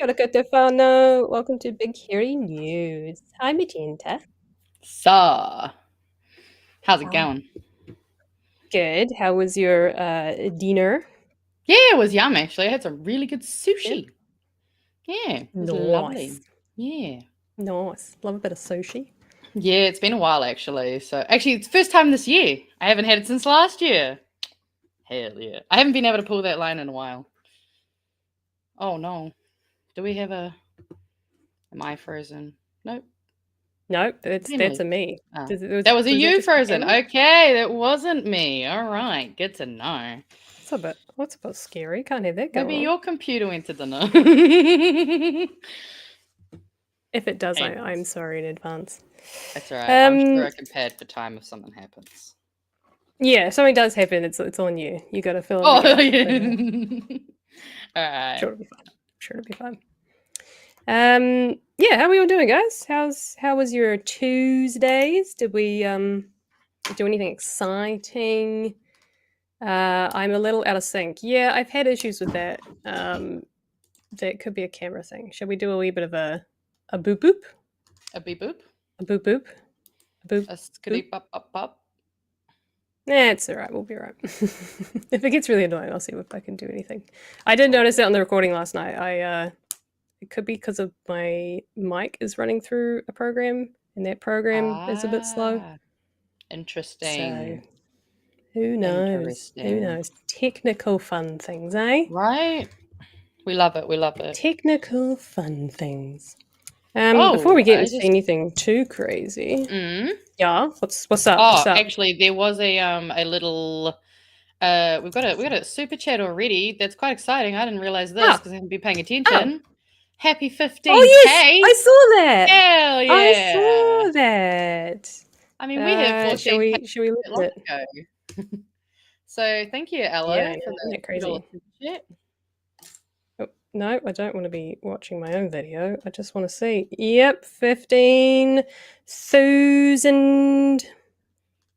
Kia ora koutou whānau. Welcome to Big Hairy News. Hi, Magenta. So, how's it Hi. going? Good. How was your dinner? Yeah, it was yum actually. I had some really good sushi. Yeah, it was lovely. Nice. Yeah. Nice. Love a bit of sushi. Yeah, it's been a while actually. So, actually, it's the first time this year. I haven't had it since last year. Hell yeah. I haven't been able to pull that line in a while. Oh no. Do we have a. Am I frozen? Nope. No, that's Emily. a me. Oh. Was That was a that you just the frozen. camera? Okay, that wasn't me. All right, good to know. That's a bit scary. Can't have that go Maybe wrong. your computer went to dinner. If it does, I'm Anyways. sorry in advance. That's all right. I'm sure I Um, can pad for time if something happens. yeah, if something does happen, it's on you. You got to fill in Oh, the gap. yeah. All right. Sure, it'll be fine. Sure, it'll be fine. Yeah, how are we all doing, guys? How was your Tuesdays? Did we do anything exciting? I'm a little out of sync. Yeah, I've had issues with that. That could be a camera thing. Shall we do a wee bit of a boop boop? A beep boop. A boop boop? A boop. A skitty pop pop pop. Nah, it's alright, we'll be right. If it gets really annoying, I'll see if I can do anything. I did notice that on the recording last night. It could be because of my mic is running through a program, and that program is a bit slow. So Interesting. who knows? Who Interesting. knows? Technical fun things, eh? Right. We love it. We love it. Technical fun things. Before we get into anything too crazy, yeah, what's up? Oh, What's up? actually, there was a little. We've got a super chat already. That's quite exciting. I didn't realize this because I haven't been paying attention. Happy 15K. Oh yes, I saw that. Hell yeah! I saw that. I mean, we have 14K. Should we look at it? So thank you, Ella, Yeah, for isn't the that crazy? super chat. Oh, no, I don't want to be watching my own video. I just want to see. Yep, 15,000.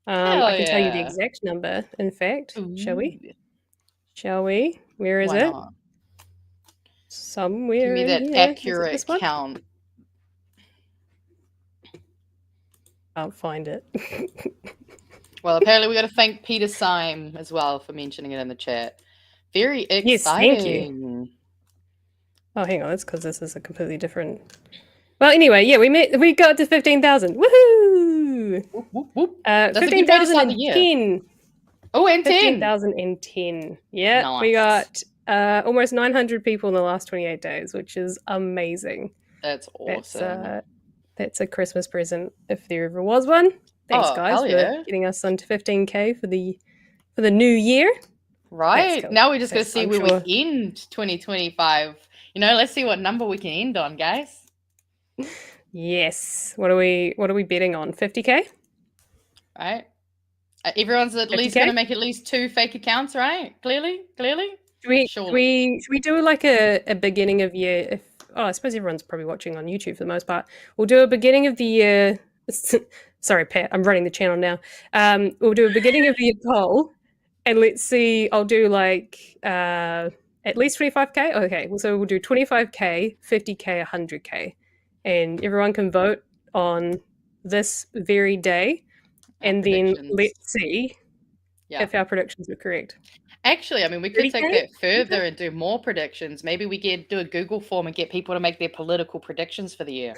I can tell you the exact number, in fact. Ooh. Shall we? Shall we? Where is Why it? not? Somewhere Give me in that here. accurate count. Can't find it. Well, apparently we got to thank Peter Syme as well for mentioning it in the chat. Very exciting. Yes, thank you. Oh, hang on. That's because this is a completely different... Well, anyway, yeah, we got to 15,000. Woohoo! Whoop, whoop, whoop. 15,010. Oh, and 10. 15,010. Yeah, nice. We got almost 900 people in the last 28 days, which is amazing. That's awesome. That's a Christmas present if there ever was one. Thanks, guys, for getting us onto 15K for the new year. Right. Thanks, now we're just going to see where we end 2025. You know, let's see what number we can end on, guys. Yes. What are we betting on? 50K? Right. Everyone's at 50K? Least going to make at least 2 fake accounts, right? Clearly. Should we do like a beginning of year? I suppose everyone's probably watching on YouTube for the most part. We'll do a beginning of the year. Sorry, Pat, I'm running the channel now. We'll do a beginning of the year poll, and let's see. I'll do like at least 25K. Okay, so we'll do 25K, 50K, 100K, and everyone can vote on this very day, and then let's see if our predictions are correct. Actually, I mean, we could take that further and do more predictions. Maybe we do a Google form and get people to make their political predictions for the year.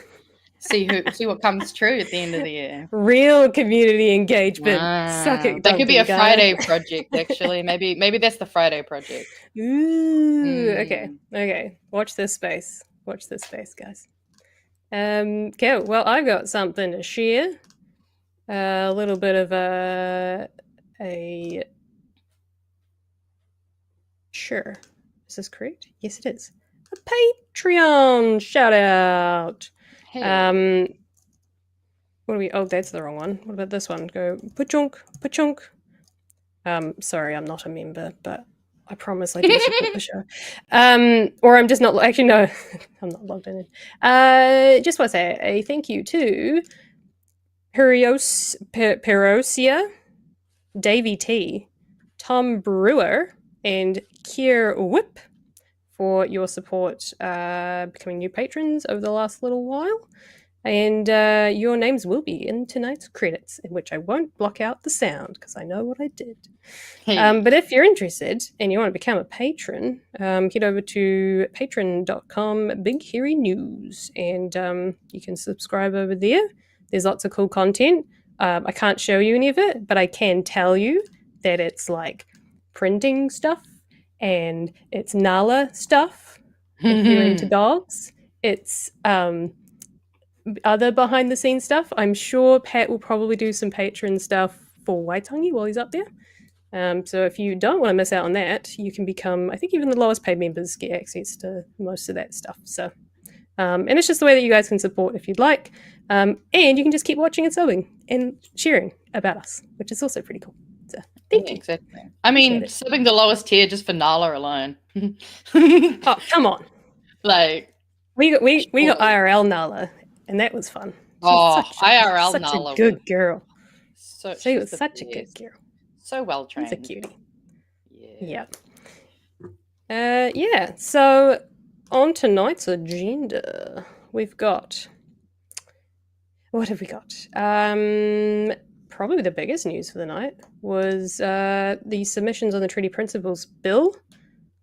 See what comes true at the end of the year. Real community engagement. Suck it. That could be a Friday project, actually. Maybe that's the Friday project. Ooh. Okay. Watch this space. Guys. Okay. Well, I've got something to share. A little bit of a. Sure. Is this correct? Yes, it is. A Patreon shout out. Hey. What do we... Oh, that's the wrong one. What about this one? Go pachunk. Sorry, I'm not a member, but I promise I do support the show. Or I'm just not... Actually, no. I'm not logged in. Just want to say a thank you to Perosia, Davey T, Tom Brewer, and Kier Whip for your support becoming new patrons over the last little while. And your names will be in tonight's credits, in which I won't block out the sound because I know what I did. But if you're interested and you want to become a patron, head over to patreon.com Big Hairy News, and you can subscribe over there. There's lots of cool content. I can't show you any of it, but I can tell you that it's like printing stuff and it's Nala stuff if you're into dogs. It's other behind the scenes stuff. I'm sure Pat will probably do some patron stuff for Waitangi while he's up there. So if you don't want to miss out on that, you can become, I think even the lowest paid members get access to most of that stuff. So, and it's just the way that you guys can support if you'd like. And you can just keep watching and subbing and sharing about us, which is also pretty cool. So thank you. Exactly. I mean, subbing the lowest tier just for Nala alone. Oh, come on. Like we got IRL Nala, and that was fun. IRL Nala, such a good girl. She was such a good girl. So well trained. She's a cutie. Yeah. So on tonight's agenda, we've got. What have we got? Probably the biggest news for the night was the submissions on the Treaty Principles Bill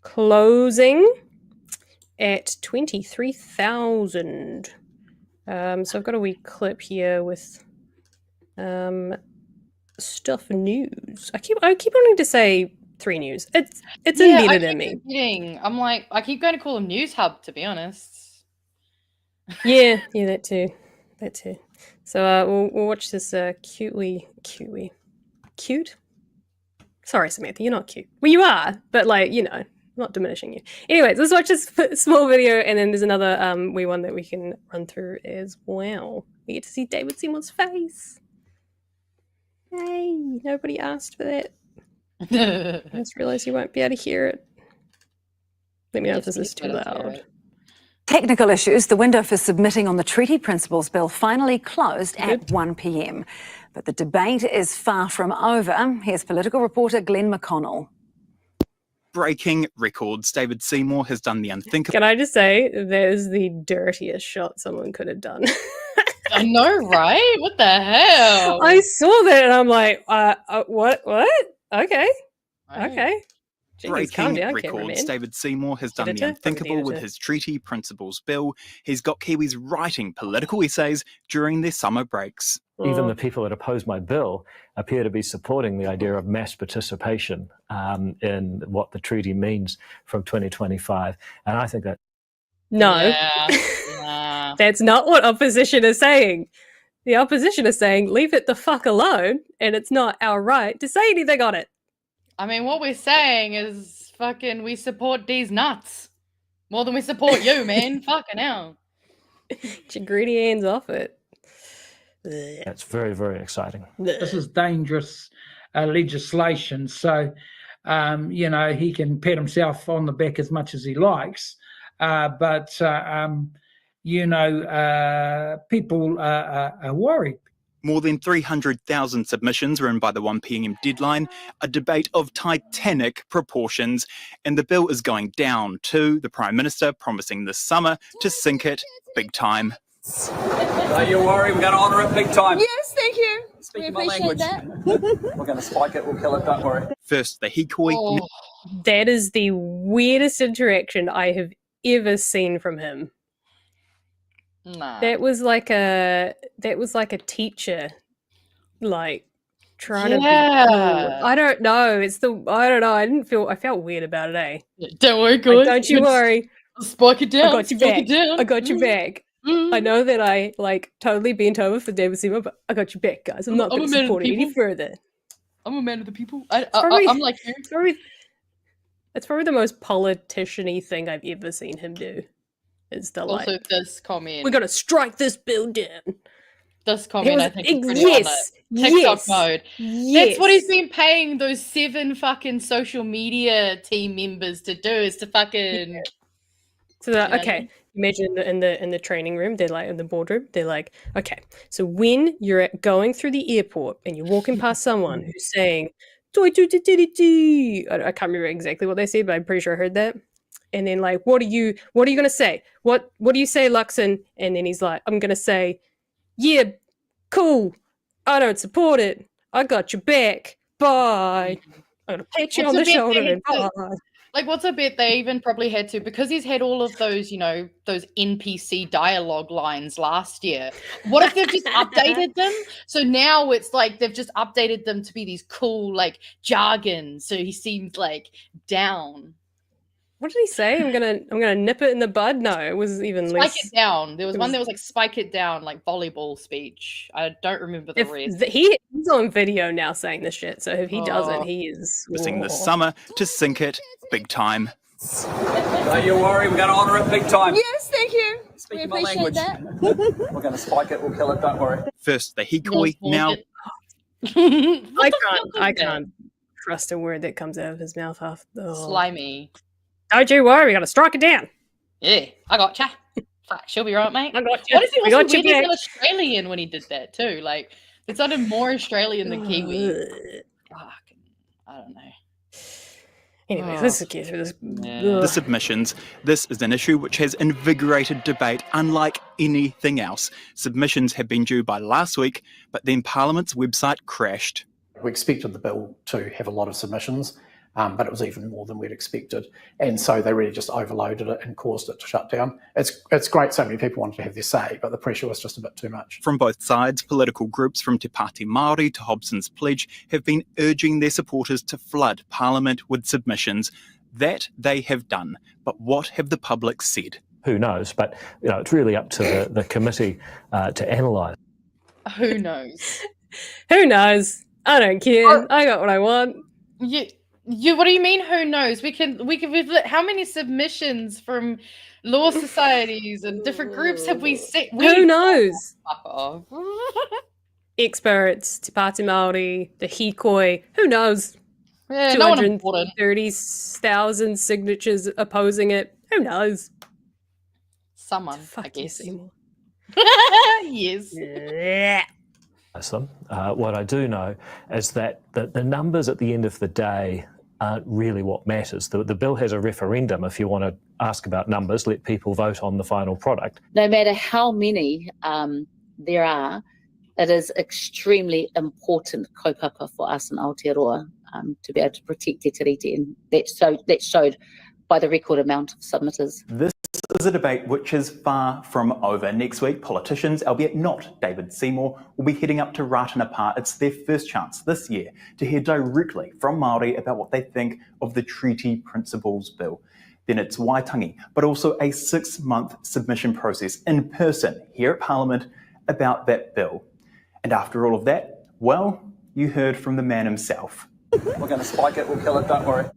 closing at 23,000. So I've got a wee clip here with stuff news. I keep wanting to say 3 News. It's embedded in me. I'm like, I keep going to call them News Hub, to be honest. Yeah, that too. So we'll watch this cute. Sorry, Samantha, you're not cute. Well, you are, but not diminishing you. Anyways, let's watch this small video, and then there's another wee one that we can run through as well. We get to see David Seymour's face. Hey, nobody asked for that. I just realised you won't be able to hear it. Let me know if this is too loud. Technical issues. The window for submitting on the Treaty Principles Bill finally closed at 1 p.m. But the debate is far from over. Here's political reporter Glenn McConnell. Breaking records. David Seymour has done the unthinkable. Can I just say, that is the dirtiest shot someone could have done. I know, right? What the hell? I saw that and I'm like, what? Okay. Right. Okay. Jeez, Breaking down, records. David Seymour has done the unthinkable with his Treaty Principles Bill. He's got Kiwis writing political essays during their summer breaks. Even the people that oppose my bill appear to be supporting the idea of mass participation in what the treaty means from 2025. And I think that... No. Yeah. That's not what opposition is saying. The opposition is saying, leave it the fuck alone, and it's not our right to say anything on it. I mean, what we're saying is fucking we support these nuts more than we support you, man. Fucking hell. Get your greedy hands off it. That's very, very exciting. This is dangerous legislation. So, he can pat himself on the back as much as he likes. But people are worried. More than 300,000 submissions were in by the 1 p.m. deadline, a debate of titanic proportions, and the bill is going down too, the Prime Minister promising this summer to sink it big time. Don't you worry, we're going to honour it big time. Yes, thank you. We appreciate that. We're going to spike it, we'll kill it, don't worry. First, the hikoi. Oh. That is the weirdest interaction I have ever seen from him. Nah. That was like a teacher, trying to be cool. I don't know. I felt weird about it, eh? Don't worry, guys. Don't you worry. Spike it down. I got your back. I got your back. I know that I totally bent over for David Seymour, but I got your back, guys. I'm not going to support it any further. I'm a man of the people. I'm like you. It's probably the most politician-y thing I've ever seen him do. Is the also this comment. We're gonna strike this bill down. This comment, I think, is pretty on TikTok mode. Yes. That's what he's been paying those 7 fucking social media team members to do, is to fucking. Yeah. So okay, imagine in the training room, they're in the boardroom, they're like, okay, so when you're going through the airport and you're walking past someone who's saying, I can't remember exactly what they said, but I'm pretty sure I heard that. And then like, what are you gonna say? What do you say, Luxon? And then he's like, I'm gonna say, yeah, cool. I don't support it. I got your back. Bye. I'm gonna pat you on the shoulder and bye. Like, what's a bit they even probably had to, because he's had all of those, those NPC dialogue lines last year. What if they've just updated them? So now it's like they've just updated them to be these cool, like, jargon. So he seems like down. What did he say? I'm gonna nip it in the bud. No, it was even Spike less. it down. There was one that was like spike it down, like volleyball speech. I don't remember the rest. He's on video now saying this shit. So if he doesn't, he is missing this summer to sink it big time. Don't you worry, we're going to honour it big time. Yes, thank you. Speaking we appreciate that. We're going to spike it, we'll kill it, don't worry. First the hikoi, now... I can't trust a word that comes out of his mouth. Slimy. Don't you worry, we got to strike it down. Yeah, I gotcha. Fuck, she'll be right, mate. I gotcha. What if he was got weirdly Australian when he did that too? Like, it sounded more Australian than Kiwi. Fuck, I don't know. Anyways, let's get through this. The submissions. This is an issue which has invigorated debate unlike anything else. Submissions had been due by last week, but then Parliament's website crashed. We expected the bill to have a lot of submissions, but it was even more than we'd expected. And so they really just overloaded it and caused it to shut down. It's great so many people wanted to have their say, but the pressure was just a bit too much. From both sides, political groups from Te Pāti Māori to Hobson's Pledge have been urging their supporters to flood Parliament with submissions. That they have done. But what have the public said? Who knows? But it's really up to the committee to analyse. Who knows? Who knows? I don't care. I got what I want. You what do you mean who knows? We've how many submissions from law societies and different groups have we seen? Who knows? Fuck off. Experts, Te Pāti Māori, the hikoi, who knows? Yeah, 230,000 signatures opposing it. Who knows? Someone, Fuck I guess. You, Yes. Yeah. Them. What I do know is that the numbers at the end of the day aren't really what matters. The bill has a referendum. If you want to ask about numbers, let people vote on the final product. No matter how many there are, it is extremely important kaupapa for us in Aotearoa to be able to protect Te Tiriti, and that showed by the record amount of submitters. This is a debate which is far from over. Next week, politicians, albeit not David Seymour, will be heading up to Ratanapa. It's their first chance this year to hear directly from Māori about what they think of the Treaty Principles Bill. Then it's Waitangi, but also a 6-month submission process in person here at Parliament about that bill. And after all of that, well, you heard from the man himself. We're going to spike it, we'll kill it, don't worry.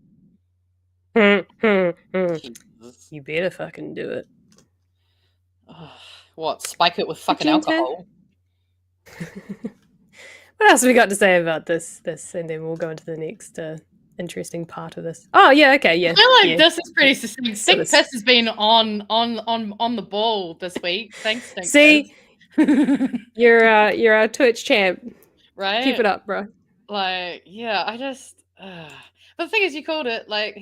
You better fucking do it. What? Spike it with fucking alcohol? What else have we got to say about this? And then we'll go into the next interesting part of this. Oh yeah, okay, yeah. I feel like this is pretty succinct. Stink Piss has been on the ball this week. Thanks, Stink Piss. See, you're our Twitch champ, right? Keep it up, bro. Like, yeah, I just. But the thing is, you called it like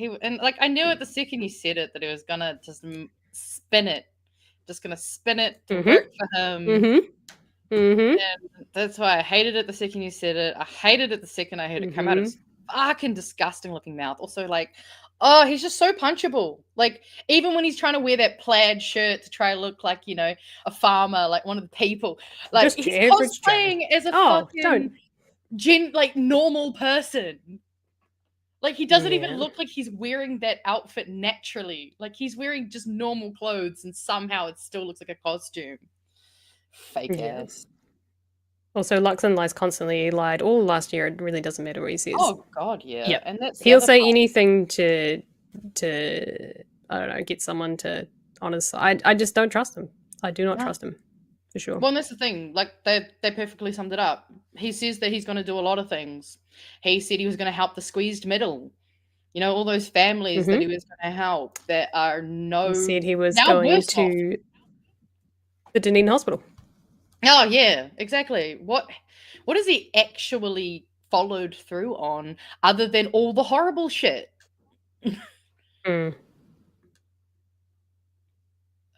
I knew it the second you said it that he was gonna just spin it, to work for him. And that's why I hated it the second you said it. I hated it the second I heard it come out of his fucking disgusting looking mouth. Also, like, oh, he's just so punchable. Like, even when he's trying to wear that plaid shirt to try to look like, a farmer, like one of the people. Like, just he's cosplaying as a fucking normal person. Like, he doesn't even look like he's wearing that outfit naturally. Like, he's wearing just normal clothes and somehow it still looks like a costume. Fake ass. Also, Luxon lies constantly. He lied all last year. It really doesn't matter what he says. Oh, God, yeah. Yep. And that's he'll say anything to I don't know, get someone to on his side. I just don't trust him. I do not trust him. For sure. Well, and that's the thing. Like, they perfectly summed it up. He says that he's going to do a lot of things. He said he was going to help the squeezed middle. All those families that he was going to help that are He said he was going to the Dunedin Hospital. Oh, yeah, exactly. What has he actually followed through on other than all the horrible shit?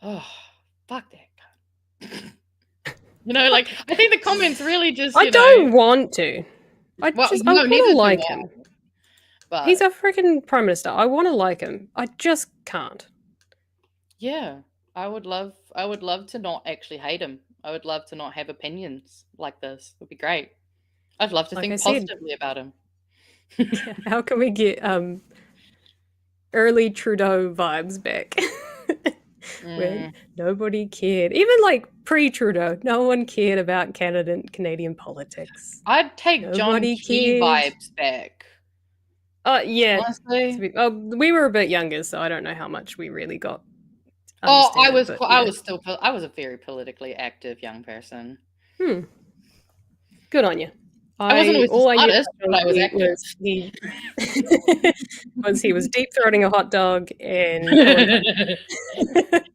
Oh, fuck that cunt. You know, like, I think the comments really just, I you don't know, want to. I well, just, no, I want neither to do like I, him. but He's a freaking prime minister. I want to like him. I just can't. yeah, I would love to not actually hate him. I would love to not have opinions like this. It would be great. I'd love to Like I think said. positively about him. Yeah, how can we get early Trudeau vibes back? When nobody cared. Even like pre-Trudeau, no one cared about Canadian politics. I'd take Nobody John Key cared. vibes back. Yeah. Honestly. We were a bit younger, so I don't know how much we really got. Oh, I understand it, but yeah. I was a very politically active young person. Good on you. I wasn't always the smartest, but I was active. He was deep throating a hot dog and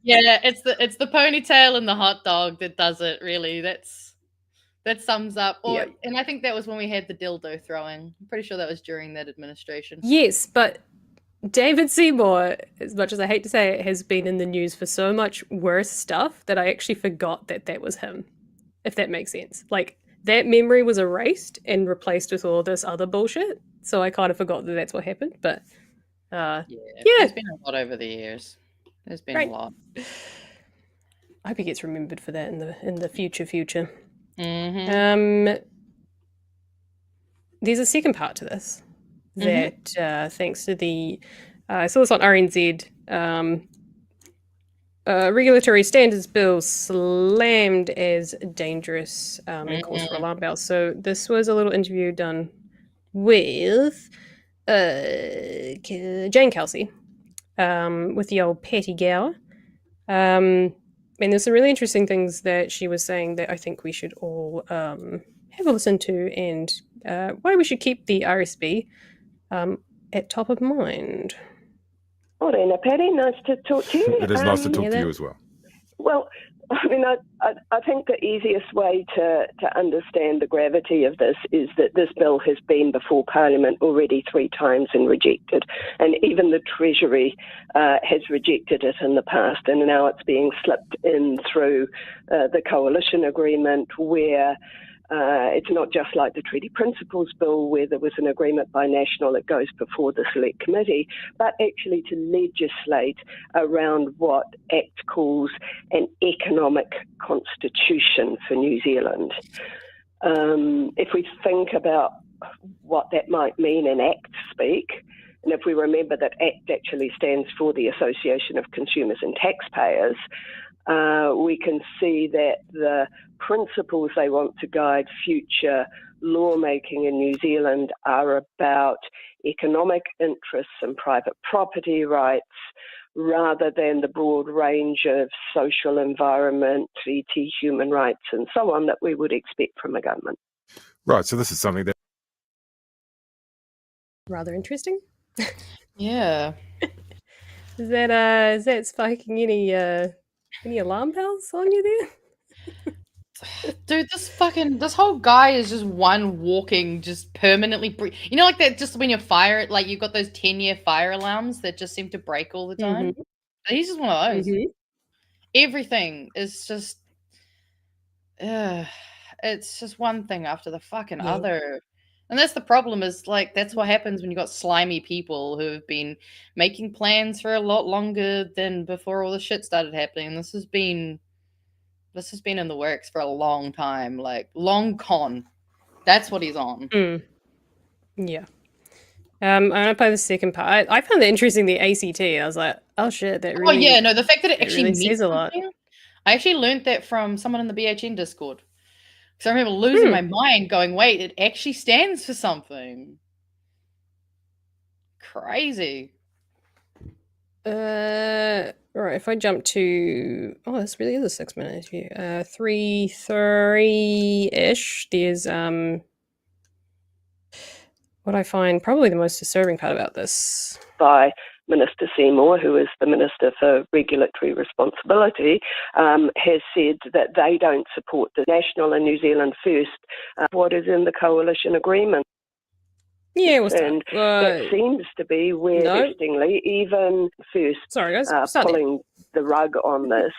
yeah, it's the ponytail and the hot dog that does it. Really, that sums up. And I think that was when we had the dildo throwing. I'm pretty sure that was during that administration. Yes, but David Seymour, as much as I hate to say it, has been in the news for so much worse stuff that I actually forgot that was him. If that makes sense, like. That memory was erased and replaced with all this other bullshit. So I kind of forgot that that's what happened. But yeah, there's been a lot over the years. There's been a lot. I hope he gets remembered for that in the future. Mm-hmm. There's a second part to this that thanks to the I saw this on RNZ. Regulatory standards bill slammed as dangerous and calls for alarm bells. So this was a little interview done with Jane Kelsey with the old Patty Gower. And there's some really interesting things that she was saying that I think we should all have a listen to, and why we should keep the RSB at top of mind. Morena, Patty, nice to talk to you. It is nice to talk to you as well. Well, I mean, I think the easiest way to understand the gravity of this is that this bill has been before Parliament already 3 times and rejected. And even the Treasury has rejected it in the past. And now it's being slipped in through the coalition agreement where it's not just like the Treaty Principles Bill where there was an agreement bi-national, it goes before the Select Committee, but actually to legislate around what ACT calls an economic constitution for New Zealand. If we think about what that might mean in ACT speak, and if we remember that ACT actually stands for the Association of Consumers and Taxpayers, we can see that the principles they want to guide future lawmaking in New Zealand are about economic interests and private property rights rather than the broad range of social, environment, treaty, human rights and so on that we would expect from a government. Right, so this is something that... Rather interesting. Yeah. Is that spiking any alarm bells on you there? Dude, this whole guy is just one walking, just permanently you know, like that, just when you fire, like you've got those 10-year fire alarms that just seem to break all the time. He's just one of those. Everything is just it's just one thing after the fucking other. And that's the problem, is like that's what happens when you got slimy people who have been making plans for a lot longer than before all the shit started happening. And this has been in the works for a long time, like long con. That's what he's on. Yeah. I'm gonna play the second part. I found it interesting, the ACT. I was like, oh shit, that really. Oh yeah, no, the fact that it actually really says a lot. I actually learned that from someone in the BHN Discord. Because I remember losing my mind, going, "Wait, it actually stands for something." Crazy. Right, if I jump to this really is a 6-minute interview. 3:30-ish. There's what I find probably the most disturbing part about this. By Minister Seymour, who is the Minister for Regulatory Responsibility, has said that they don't support the National and New Zealand First, what is in the coalition agreement. Yeah, we'll and that seems to be where, interestingly, even first Sorry, guys. pulling the rug on this,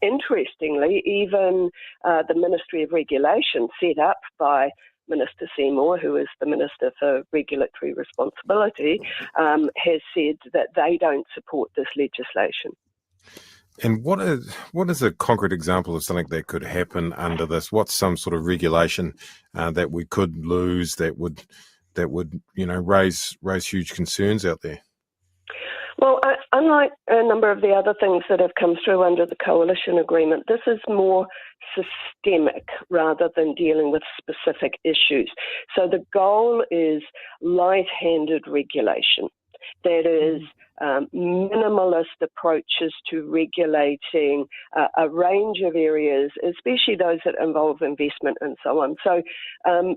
interestingly, even the Ministry of Regulation set up by Minister Seymour, who is the Minister for Regulatory Responsibility, has said that they don't support this legislation. And what is a concrete example of something that could happen under this? What's some sort of regulation that we could lose that would raise huge concerns out there? Well, unlike a number of the other things that have come through under the coalition agreement, this is more systemic rather than dealing with specific issues. So the goal is light-handed regulation. That is minimalist approaches to regulating a range of areas, especially those that involve investment and so on. So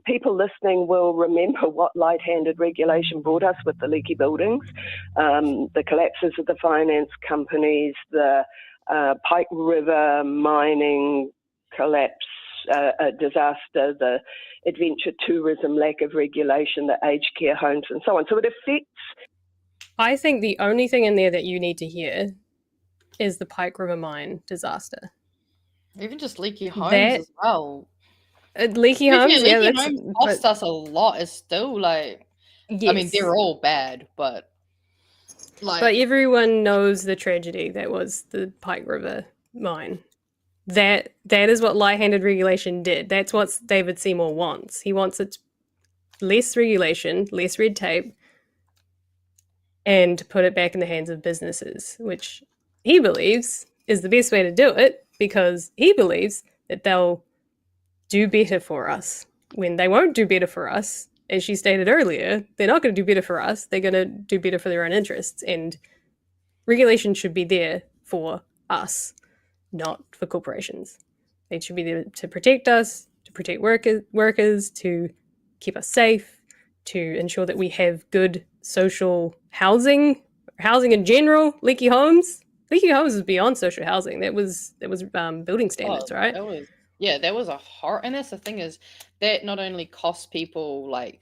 people listening will remember what light-handed regulation brought us with the leaky buildings, the collapses of the finance companies, the Pike River mining collapse, disaster, the adventure tourism lack of regulation, the aged care homes and so on. So it affects... I think the only thing in there that you need to hear is the Pike River mine disaster. Even just leaky homes as well. Leaky homes, leaky homes cost us a lot. It's still like, yes. I mean, they're all bad, but like, but everyone knows the tragedy that was the Pike River mine. That is what light-handed regulation did. That's what David Seymour wants. He wants it less regulation, less red tape, and to put it back in the hands of businesses, which he believes is the best way to do it, because he believes that they'll do better for us. When they won't do better for us, as she stated earlier, they're not going to do better for us. They're going to do better for their own interests. And regulation should be there for us, not for corporations. They should be there to protect us, to protect workers, to keep us safe, to ensure that we have good social housing in general. Leaky homes is beyond social housing. That was building standards, right? That was a horror. And that's the thing, is that not only cost people like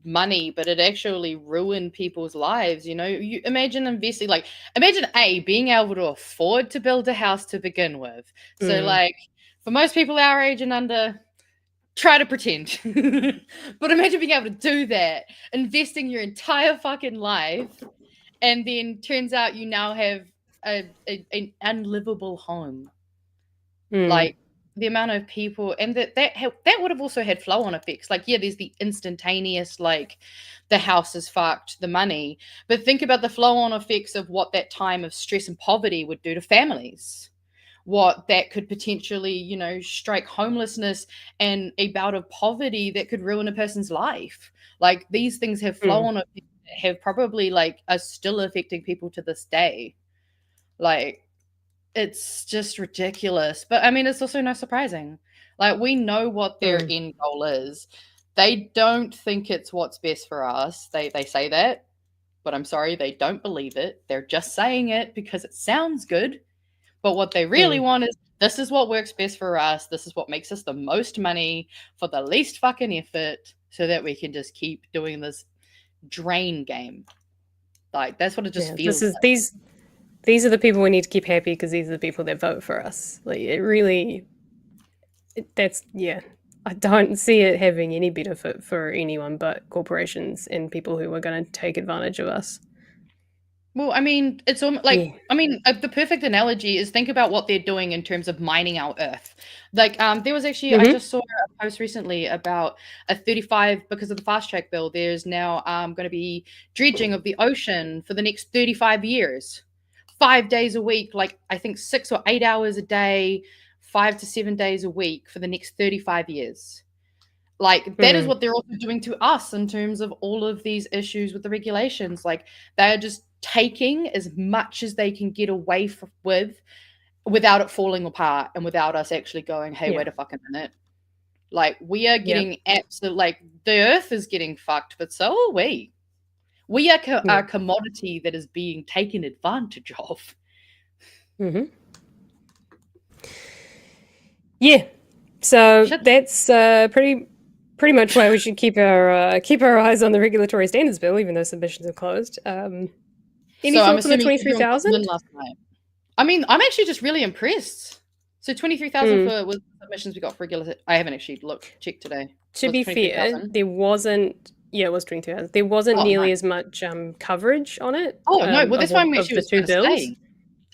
money, but it actually ruined people's lives. You know, you imagine investing, like, imagine being able to afford to build a house to begin with. So like, for most people our age and under, try to pretend. But imagine being able to do that, investing your entire fucking life, and then turns out you now have an unlivable home. Like, the amount of people, and that would have also had flow-on effects. Like, there's the instantaneous, like, the house is fucked, the money. But think about the flow-on effects of what that time of stress and poverty would do to families. What that could potentially, strike homelessness and a bout of poverty that could ruin a person's life. Like, these things have flow-on effects that have probably, like, are still affecting people to this day. Like, it's just ridiculous. But I mean, it's also not surprising. Like, we know what their end goal is. They don't think it's what's best for us. They say that, but I'm sorry, they don't believe it. They're just saying it because it sounds good. But what they really want is, this is what works best for us. This is what makes us the most money for the least fucking effort, so that we can just keep doing this drain game. Like, that's what it just feels like. These are the people we need to keep happy, because these are the people that vote for us. Like, I don't see it having any benefit for anyone but corporations and people who are going to take advantage of us. Well, I mean, it's like, I mean, the perfect analogy is, think about what they're doing in terms of mining our earth. Like, there was actually, I just saw a post recently about because of the fast track bill, there's now going to be dredging of the ocean for the next 35 years. 5 days a week, like, I think 6 or 8 hours a day, 5 to 7 days a week for the next 35 years. Like, that is what they're also doing to us in terms of all of these issues with the regulations. Like, they're just taking as much as they can get away with without it falling apart, and without us actually going, hey, wait a fucking minute. Like, we are getting like, the earth is getting fucked, but so are we. We are a commodity that is being taken advantage of. Yeah. So that's pretty pretty much why we should keep our eyes on the regulatory standards bill, even though submissions are closed. Any thoughts on the 23,000? Last night. I mean, I'm actually just really impressed. So 23,000 was the submissions we got for regular. I haven't actually checked today. To be fair, there wasn't. Yeah, it was 23,000. There wasn't nearly as much coverage on it. Oh no, well that's why I'm actually the two bills.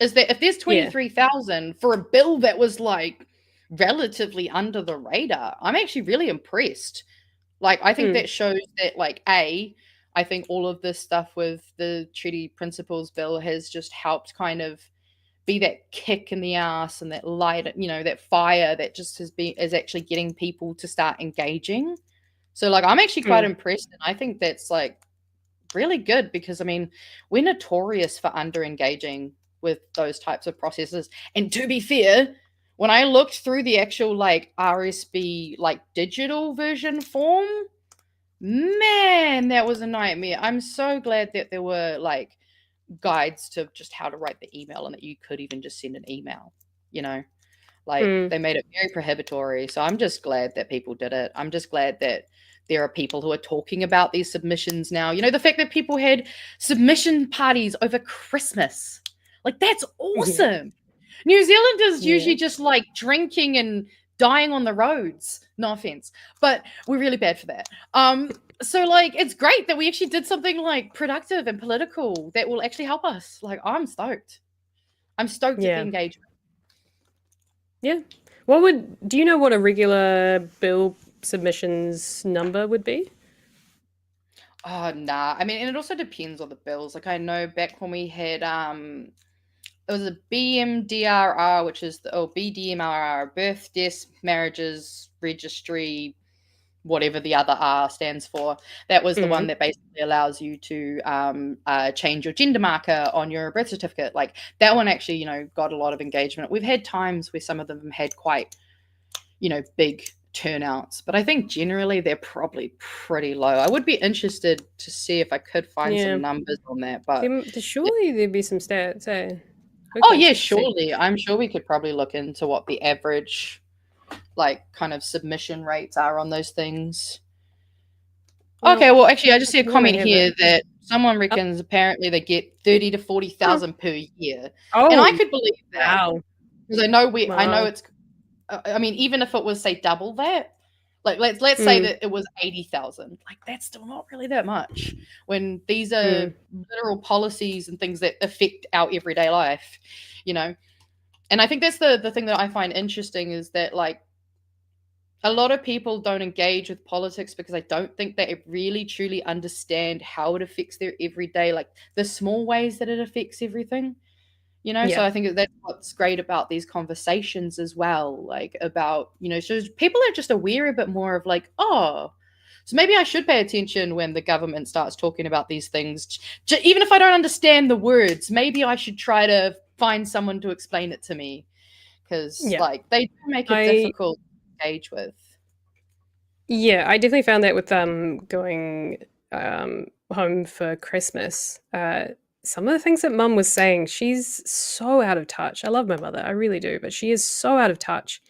Is that if there's 23,000 for a bill that was like relatively under the radar, I'm actually really impressed. Like, I think that shows that, like, I think all of this stuff with the treaty principles bill has just helped kind of be that kick in the ass and that light, that fire that just is actually getting people to start engaging. So, like, I'm actually quite impressed, and I think that's, like, really good because, I mean, we're notorious for under-engaging with those types of processes. And to be fair, when I looked through the actual, like, RSB, like, digital version form, man, that was a nightmare. I'm so glad that there were, like, guides to just how to write the email and that you could even just send an email, Like, they made it very prohibitory. So I'm just glad that people did it. I'm just glad that there are people who are talking about these submissions now. The fact that people had submission parties over Christmas. Like, that's awesome. New Zealanders usually just, like, drinking and dying on the roads. No offense. But we're really bad for that. So, like, it's great that we actually did something, like, productive and political that will actually help us. Like, I'm stoked. I'm stoked at the engagement. Yeah. Do you know what a regular bill submissions number would be? Oh, nah. I mean, and it also depends on the bills. Like, I know back when we had, it was a BMDRR, which is BDMRR, birth, deaths, marriages, registry, whatever the other R stands for. That was the one that basically allows you to change your gender marker on your birth certificate. Like, that one actually, got a lot of engagement. We've had times where some of them had quite, big turnouts, but I think generally they're probably pretty low. I would be interested to see if I could find some numbers on that, but surely there'd be some stats, eh? Oh yeah, surely. I'm sure we could probably look into what the average, like, kind of submission rates are on those things. Okay, well, actually, I just see a comment here that someone reckons apparently they get 30 to 40,000 per year, and I could believe that because I know it's. I mean, even if it was, say, double that, like, let's say that it was 80,000, like, that's still not really that much when these are literal policies and things that affect our everyday life, And I think that's the thing that I find interesting is that, like, a lot of people don't engage with politics because I don't think they really truly understand how it affects their everyday, like, the small ways that it affects everything. So I think that's what's great about these conversations as well, like, about, so people are just aware a bit more of, like, so maybe I should pay attention when the government starts talking about these things. Even if I don't understand the words, maybe I should try to find someone to explain it to me because, like, they do make it difficult to engage with. Yeah, I definitely found that with going home for Christmas. Some of the things that Mum was saying, she's so out of touch. I love my mother, I really do, but she is so out of touch.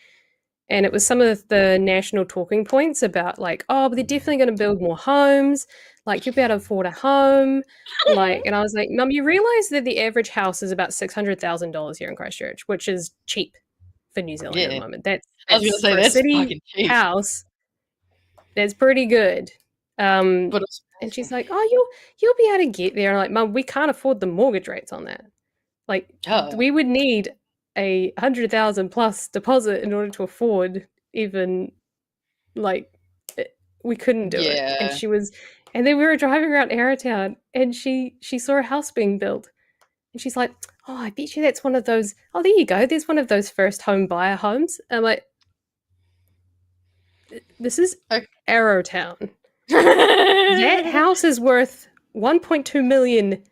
And it was some of the national talking points about, like, but they're definitely going to build more homes. Like, you'll be able to afford a home. Like, and I was like, Mum, you realise that the average house is about $600,000 here in Christchurch, which is cheap for New Zealand at the moment. That's I was going to say, that's fucking cheap. House. That's pretty good. But and she's like, you'll be able to get there. And I'm like, Mum, we can't afford the mortgage rates on that. Like, we would need a 100,000 plus deposit in order to afford even, like, we couldn't do it. And then we were driving around Arrowtown and she saw a house being built and she's like, I bet you that's one of those, there you go, there's one of those first home buyer homes. And I'm like, this is Arrowtown. That house is worth 1.2 million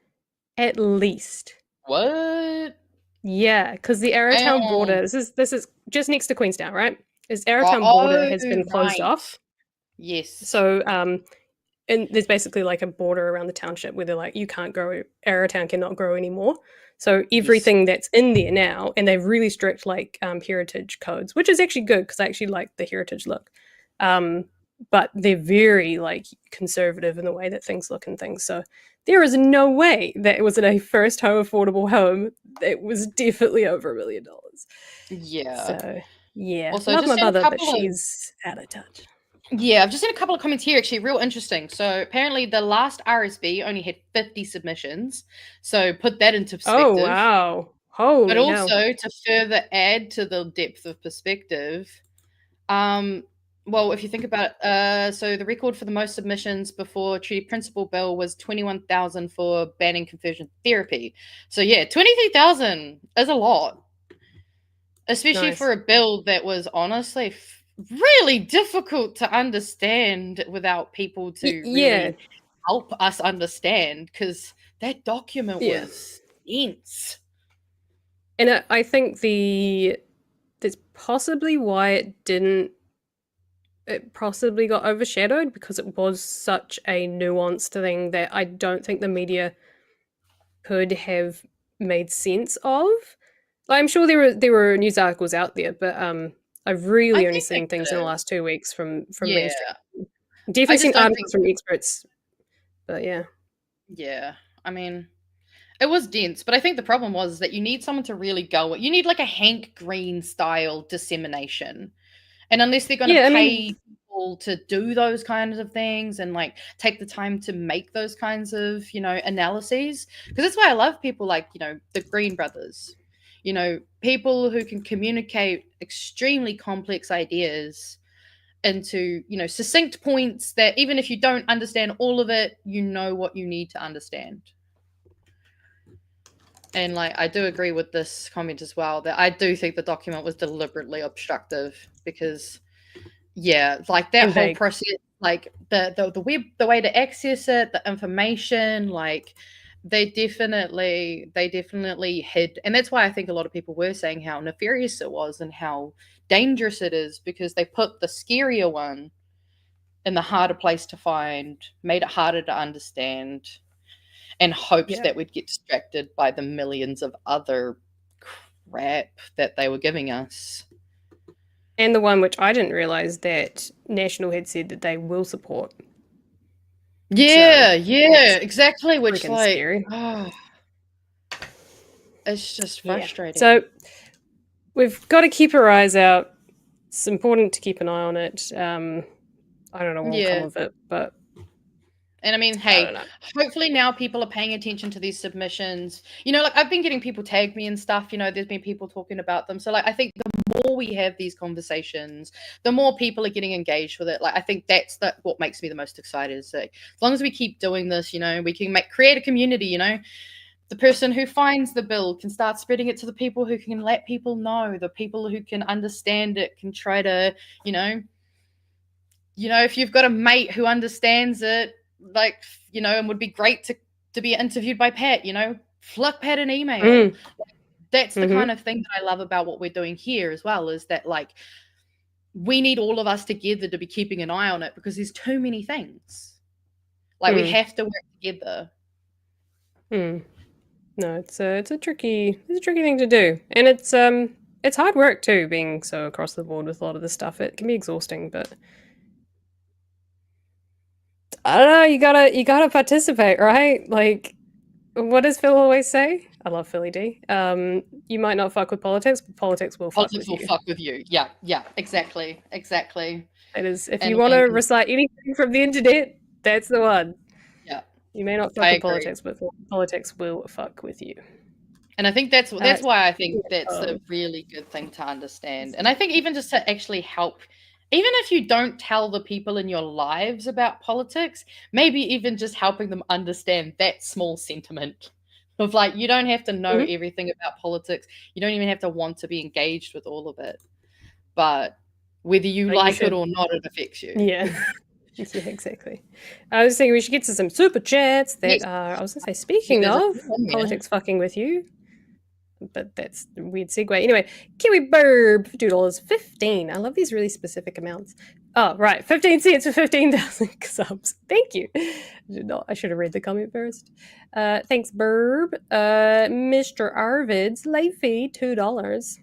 at least. What? Yeah, because the Arrowtown border, this is just next to Queenstown, right? This Arrowtown border has been closed off. Yes. So and there's basically like a border around the township where they're like, you can't grow, Arrowtown cannot grow anymore. So everything that's in there now, and they've really strict, like, heritage codes, which is actually good because I actually like the heritage look. but they're very like conservative in the way that things look and things. So there is no way that it was in a first home affordable home. It was definitely over $1 million. Yeah. So yeah, Also, love just my seen a mother, but couple of- she's out of touch. Yeah, I've just seen a couple of comments here, actually, real interesting. So apparently the last RSB only had 50 submissions. So put that into perspective. Oh, wow. Holy But hell. also, to further add to the depth of perspective, well, if you think about it, so the record for the most submissions before treaty principle bill was 21,000 for banning conversion therapy. So yeah, 23,000 is a lot, especially Nice. for a bill that was honestly really difficult to understand without people to really help us understand, because that document was dense. And I think that's possibly why it possibly got overshadowed, because it was such a nuanced thing that I don't think the media could have made sense of. Like, I'm sure there were news articles out there, but I've really only seen things in the last 2 weeks from mainstream. Definitely seen articles from experts, but yeah. Yeah, I mean, it was dense, but I think the problem was that you need someone to really go. You need like a Hank Green style dissemination, and unless they're going to pay people to do those kinds of things and like take the time to make those kinds of analyses, because that's why I love people like the Green brothers, people who can communicate extremely complex ideas into succinct points that even if you don't understand all of it, you know what you need to understand. And like, I do agree with this comment as well, that I do think the document was deliberately obstructive, because like that whole process, like the web, the way to access it, the information, like they definitely hid. And that's why I think a lot of people were saying how nefarious it was and how dangerous it is, because they put the scarier one in the harder place to find, made it harder to understand, and hoped that we'd get distracted by the millions of other crap that they were giving us. And the one which I didn't realize that National had said that they will support. Yeah, exactly. Which like, scary. It's just frustrating. So we've got to keep our eyes out. It's important to keep an eye on it. I don't know what will come of it, but. And I mean, hey, hopefully now people are paying attention to these submissions. Like I've been getting people tag me and stuff, there's been people talking about them. So like, I think the more we have these conversations, the more people are getting engaged with it. Like, I think that's what makes me the most excited, is like, as long as we keep doing this, we can create a community, the person who finds the bill can start spreading it to the people who can let people know, the people who can understand it can try to, if you've got a mate who understands it, like, and would be great to be interviewed by Pat, flick Pat an email. That's the kind of thing that I love about what we're doing here as well, is that like, we need all of us together to be keeping an eye on it, because there's too many things. Like we have to work together. No, it's a tricky thing to do. And it's hard work too, being so across the board with a lot of this stuff. It can be exhausting, but I don't know, you gotta participate, right? Like, what does Phil always say? I love Philly D. You might not fuck with politics, but politics will fuck with you. Politics will fuck with you. Yeah, exactly. It is. If you want to recite anything from the internet, that's the one. Yeah. You may not fuck with politics, but politics will fuck with you. And I think that's why I think that's a really good thing to understand. And I think even just to actually help, even if you don't tell the people in your lives about politics, maybe even just helping them understand that small sentiment of like, you don't have to know everything about politics. You don't even have to want to be engaged with all of it. But whether you like it or not, it affects you. Yeah. Yeah, exactly. I was thinking we should get to some super chats that are, I was going to say, speaking of politics fucking with you, but that's a weird segue. Anyway, Kiwi Burb, $2.15. I love these really specific amounts. Oh, right. 15 cents for 15,000 subs. Thank you. I should have read the comment first. Thanks, Burb. Mr. Arvid's late fee, $2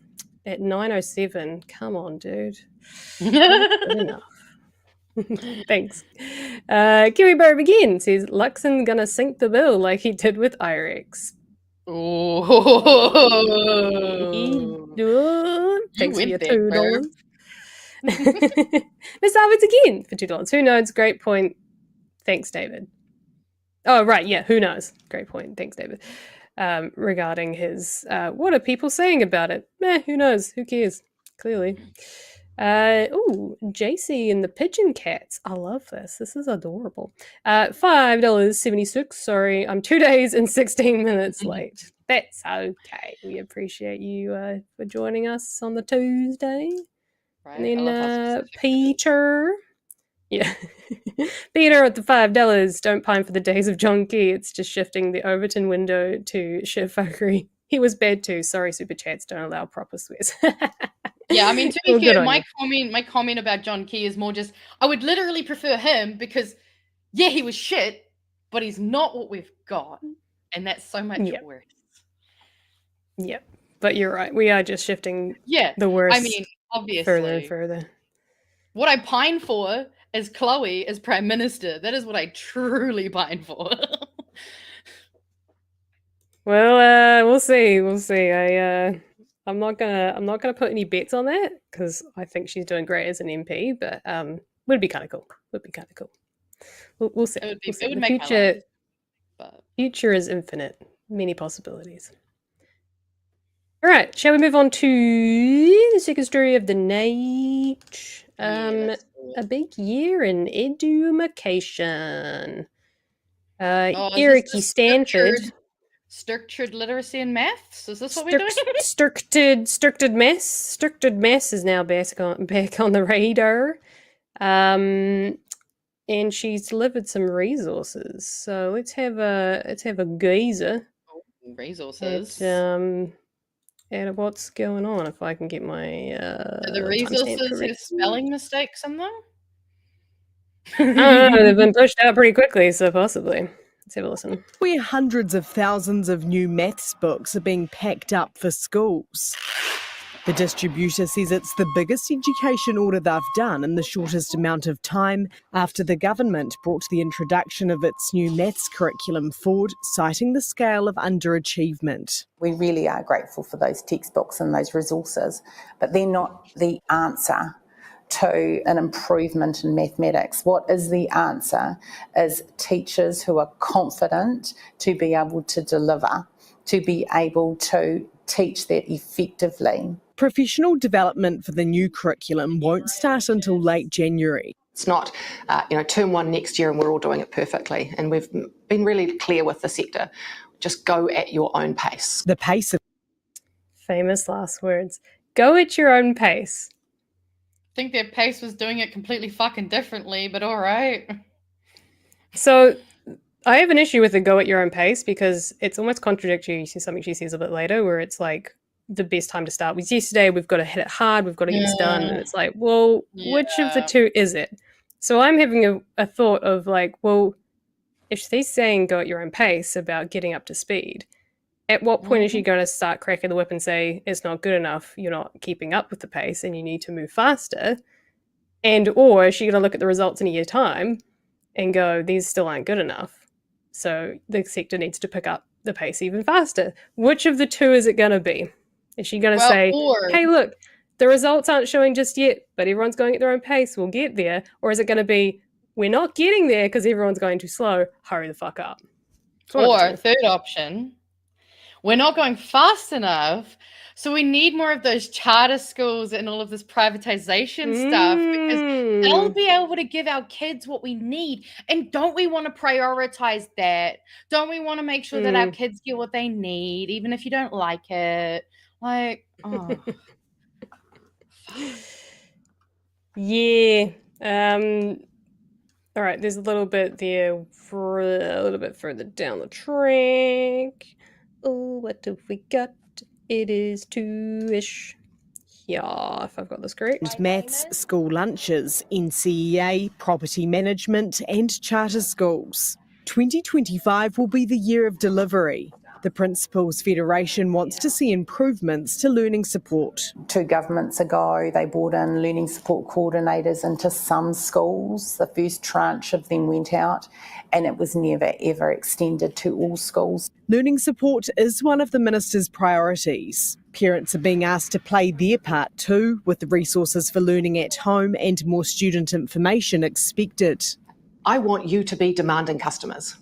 at 9:07. Come on, dude. Not good enough. Thanks. Kiwi Bird again says Luxon gonna sink the bill like he did with IREX. Thanks for your $2. Miss Alvards again for $2. Who knows? Great point. Thanks, David. Oh, right. Yeah. Who knows? Great point. Thanks, David. Regarding his, what are people saying about it? Who knows? Who cares? Clearly. JC and the Pigeon Cats. I love this. This is adorable. $5.76. Sorry, I'm 2 days and 16 minutes late. That's okay. We appreciate you for joining us on the Tuesday. Right. And then Peter. Yeah. Peter at the $5. Don't pine for the days of John Key. It's just shifting the Overton window to shitfuckery. He was bad too. Sorry, super chats don't allow proper swears. Yeah, I mean, to be fair, my comment about John Key is more just, I would literally prefer him because, yeah, he was shit, but he's not what we've got. And that's so much worse. Yep. But you're right. We are just shifting the worst I mean, obviously. further and further. What I pine for is Chloe as Prime Minister. That is what I truly pine for. Well, we'll see. We'll see. I'm not gonna put any bets on that because I think she's doing great as an MP. But would be kind of cool. Would be kind of cool. We'll see. It We'll see. would The make future. my life, but... Future is infinite. Many possibilities. All right. Shall we move on to the second story of the night? A big year in education. Eric Stanford. Structured literacy and maths? Is this what we're doing? Structured mess is now back on the radar. And she's delivered some resources. So let's have a gazer. Resources. At what's going on. If I can get my Do the resources have spelling mistakes in them? They've been pushed out pretty quickly, so possibly. Let's have a listen. Where hundreds of thousands of new maths books are being packed up for schools. The distributor says it's the biggest education order they've done in the shortest amount of time after the government brought the introduction of its new maths curriculum forward, citing the scale of underachievement. We really are grateful for those textbooks and those resources, but they're not the answer to an improvement in mathematics. What is the answer is teachers who are confident to be able to deliver, to be able to teach that effectively. Professional development for the new curriculum won't start until late January. It's not, term one next year and we're all doing it perfectly. And we've been really clear with the sector. Just go at your own pace. The pace of... Famous last words. Go at your own pace. I think their pace was doing it completely fucking differently, but all right. So I have an issue with the go at your own pace because it's almost contradictory to something she says a bit later where it's like the best time to start was yesterday. We've got to hit it hard. We've got to get this done. And it's like, well, which of the two is it? So I'm having a thought of like, well, if she's saying go at your own pace about getting up to speed, at what point is she going to start cracking the whip and say, it's not good enough, you're not keeping up with the pace and you need to move faster? And or is she going to look at the results in a year's time and go, these still aren't good enough? So the sector needs to pick up the pace even faster. Which of the two is it going to be? Is she going to say, hey, look, the results aren't showing just yet, but everyone's going at their own pace, we'll get there? Or is it going to be, we're not getting there because everyone's going too slow, hurry the fuck up? Or third option, we're not going fast enough, so we need more of those charter schools and all of this privatization stuff because they'll be able to give our kids what we need. And don't we want to prioritize that? Don't we want to make sure that our kids get what they need, even if you don't like it? Like, oh. Yeah. All right, there's a little bit there for a little bit further down the track. Oh, what have we got? It is 2-ish. Yeah, if I've got this correct. Maths, school lunches, NCEA, property management and charter schools. 2025 will be the year of delivery. The Principals Federation wants to see improvements to learning support. 2 governments ago, they brought in learning support coordinators into some schools. The first tranche of them went out, and it was never, ever extended to all schools. Learning support is one of the minister's priorities. Parents are being asked to play their part too, with the resources for learning at home and more student information expected. I want you to be demanding customers.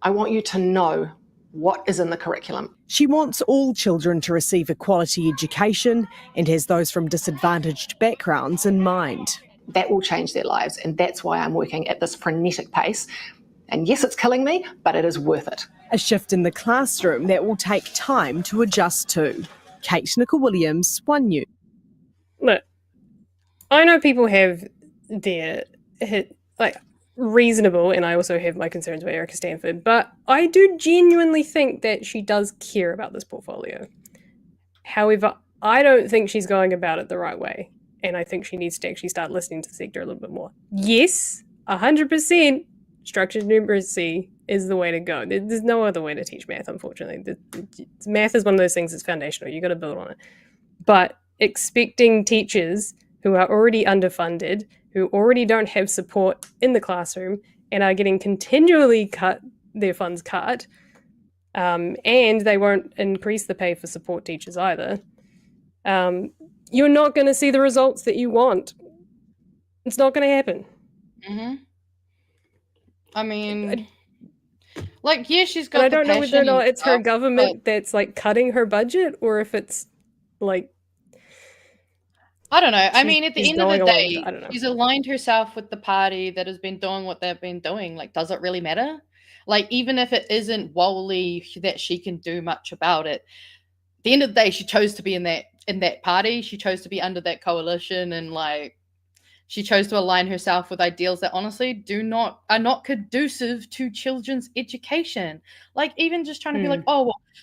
I want you to know what is in the curriculum. She wants all children to receive a quality education and has those from disadvantaged backgrounds in mind. That will change their lives, and that's why I'm working at this frenetic pace. And yes, it's killing me, but it is worth it. A shift in the classroom that will take time to adjust to. Kate Nicol-Williams, One News. Look, I know people have their reasonable, and I also have my concerns about Erica Stanford, but I do genuinely think that she does care about this portfolio. However, I don't think she's going about it the right way, and I think she needs to actually start listening to the sector a little bit more. Yes, 100% structured numeracy is the way to go. There's no other way to teach math, unfortunately. Math is one of those things that's foundational. You got to build on it. But expecting teachers who are already underfunded, who already don't have support in the classroom and are getting continually their funds cut, and they won't increase the pay for support teachers either, you're not going to see the results that you want. It's not going to happen. Mm-hmm. I mean, yeah, she's got. And I don't know whether or not it's her government that's cutting her budget, or if it's I don't know. I mean, at the end of the day, I don't know. She's aligned herself with the party that has been doing what they've been doing. Does it really matter? Even if it isn't wholly that she can do much about it, at the end of the day, she chose to be in that party. She chose to be under that coalition, and she chose to align herself with ideals that honestly are not conducive to children's education. Even just trying to be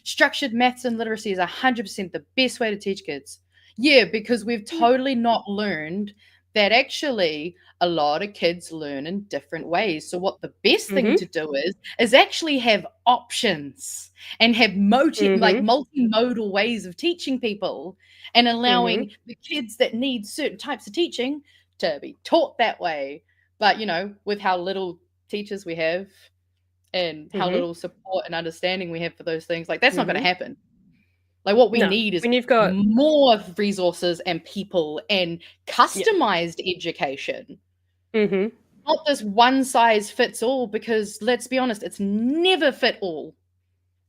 structured maths and literacy is 100% the best way to teach kids. Yeah, because we've totally not learned that actually a lot of kids learn in different ways. So what the best thing to do is actually have options and have multimodal ways of teaching people, and allowing the kids that need certain types of teaching to be taught that way. But, with how little teachers we have and how little support and understanding we have for those things, that's not going to happen. What we need is more resources and people and customized education. Not this one size fits all, because let's be honest, it's never fit all.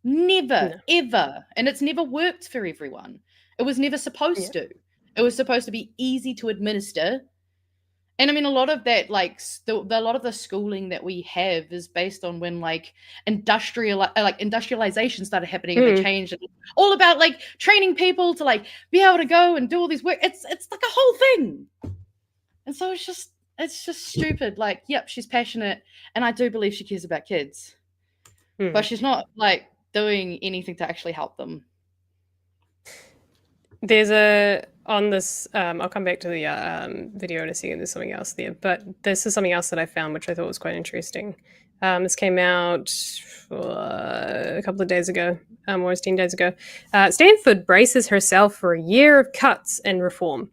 Never, ever. And it's never worked for everyone. It was never supposed to. It was supposed to be easy to administer. And I mean, a lot of that, a lot of the schooling that we have is based on when industrialization started happening, and they changed it. All about training people to be able to go and do all these work. It's a whole thing. And so it's just stupid. Yep, she's passionate, and I do believe she cares about kids, but she's not doing anything to actually help them. There's on this, I'll come back to the video in a second, there's something else there, but this is something else that I found, which I thought was quite interesting. This came out a couple of days ago, almost 10 days ago. Stanford braces herself for a year of cuts and reform.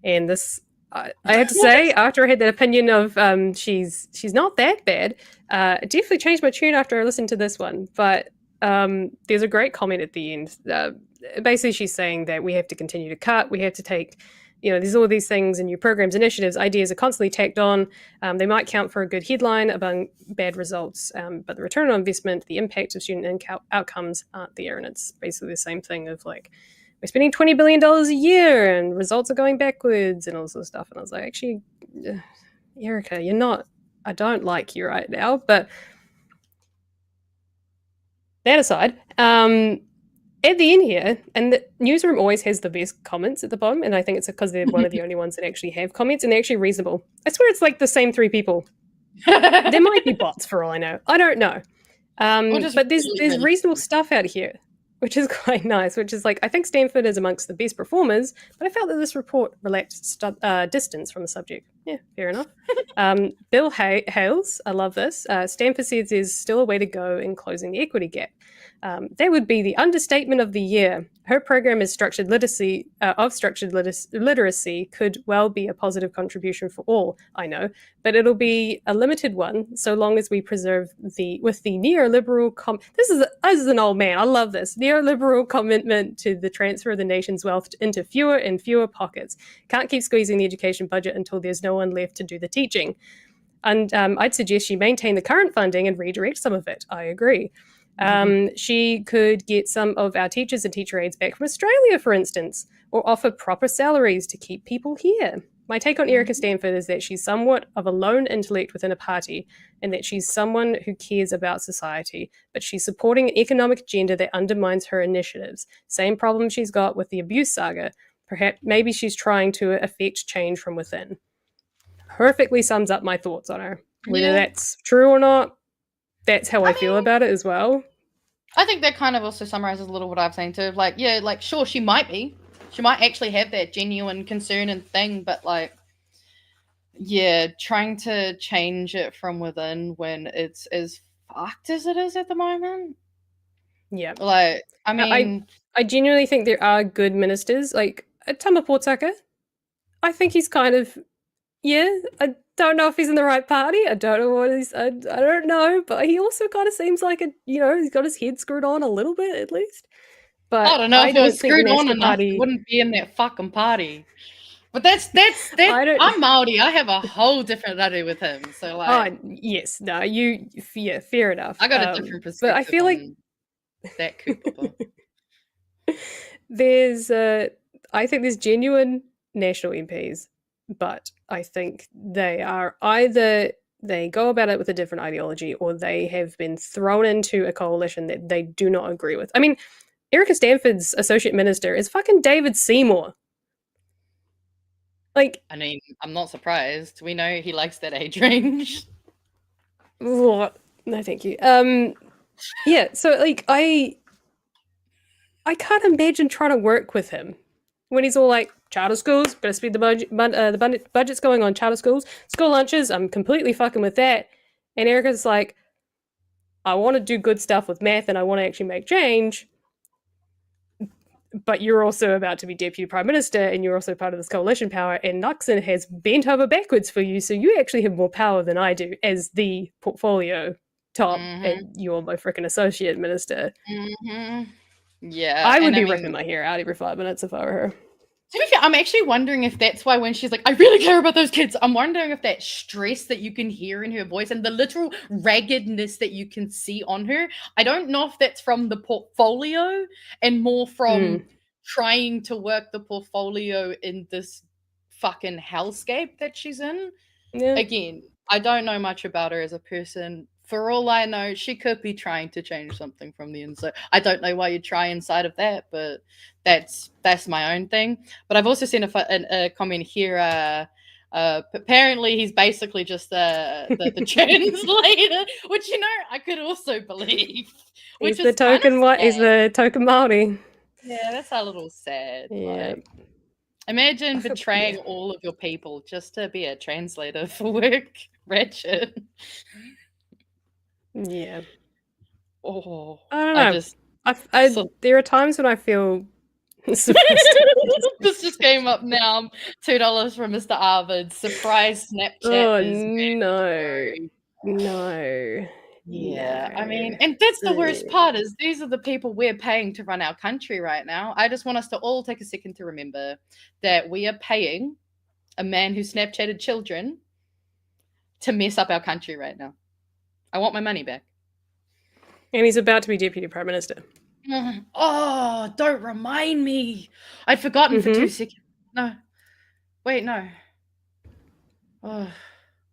And this, I have to say, after I had that opinion of she's not that bad, it definitely changed my tune after I listened to this one. But there's a great comment at the end. Basically, she's saying that we have to continue to cut. We have to take, there's all these things and new programs, initiatives, ideas are constantly tacked on. They might count for a good headline among bad results, but the return on investment, the impact of student outcomes aren't there. And it's basically the same thing of we're spending $20 billion a year and results are going backwards and all this sort of stuff. And I was like, actually, Erica, I don't like you right now. But that aside, at the end here, and the newsroom always has the best comments at the bottom, and I think it's because they're one of the only ones that actually have comments, and they're actually reasonable. I swear it's the same 3 people. There might be bots for all I know. I don't know. But there's reasonable stuff out here, which is quite nice, which is I think Stanford is amongst the best performers, but I felt that this report relaxed distance from the subject. Yeah, fair enough. Bill Hales, I love this. Stanford says there's still a way to go in closing the equity gap. That would be the understatement of the year. Her program is structured literacy could well be a positive contribution for all, I know, but it'll be a limited one so long as we preserve the neoliberal this is an old man, I love this, neoliberal commitment to the transfer of the nation's wealth into fewer and fewer pockets. Can't keep squeezing the education budget until there's no one left to do the teaching. And I'd suggest she maintain the current funding and redirect some of it. I agree. She could get some of our teachers and teacher aides back from Australia, for instance, or offer proper salaries to keep people here. My take on Erica Stanford is that she's somewhat of a lone intellect within a party, and that she's someone who cares about society, but she's supporting an economic agenda that undermines her initiatives. Same problem she's got with the abuse saga. Maybe she's trying to affect change from within. Perfectly sums up my thoughts on her. Whether that's true or not, that's how I feel about it as well. I think that kind of also summarizes a little what I've saying too. Like, yeah, like, sure, she might actually have that genuine concern and thing, but like, yeah, trying to change it from within when it's as fucked as it is at the moment. Yeah. Like, I mean, I genuinely think there are good ministers. Like, Tama Portaka, I think he's kind of, I don't know if he's in the right party. I don't know what he's, I don't know, but he also kind of seems like he's got his head screwed on a little bit at least. But I don't know if it was screwed on enough, he wouldn't be in that fucking party. But that's I'm Māori. I have a whole different radu with him. So like, yes, no, fair enough. I got a different perspective. But I feel like that Cooper. I think there's genuine national MPs, but I think they are either they go about it with a different ideology or they have been thrown into a coalition that they do not agree with. I mean, Erica Stanford's associate minister is fucking David Seymour. Like, I mean, I'm not surprised. We know he likes that age range. No, thank you. Yeah, so like I can't imagine trying to work with him when he's all like, charter schools, better speed the budget's going on charter schools, school lunches, I'm completely fucking with that. And Erica's like, I want to do good stuff with math and I want to actually make change. But you're also about to be deputy prime minister and you're also part of this coalition power, and Luxon has bent over backwards for you, so you actually have more power than I do as the portfolio top, and you're my freaking associate minister. Yeah. I would be ripping my hair out every 5 minutes if I were her. To be fair, I'm actually wondering if that's why when she's like, I really care about those kids, I'm wondering if that stress that you can hear in her voice and the literal raggedness that you can see on her, I don't know if that's from the portfolio and more from trying to work the portfolio in this fucking hellscape that she's in. Yeah. Again, I don't know much about her as a person. For all I know, she could be trying to change something from the inside. I don't know why you'd try inside of that, but that's my own thing. But I've also seen a comment here. Apparently, he's basically just the translator, which I could also believe. He's the token Māori. Yeah, that's a little sad. Yeah. Like, imagine betraying all of your people just to be a translator for work. Wretched. Yeah. Oh, I don't know. There are times when I feel this just came up now. $2 from Mr. Arvid. Surprise Snapchat. No. Yeah, I mean, and that's the worst part is these are the people we're paying to run our country right now. I just want us to all take a second to remember that we are paying a man who Snapchatted children to mess up our country right now. I want my money back. And he's about to be deputy prime minister. Oh, don't remind me. I'd forgotten for 2 seconds. No. Wait, no. Oh,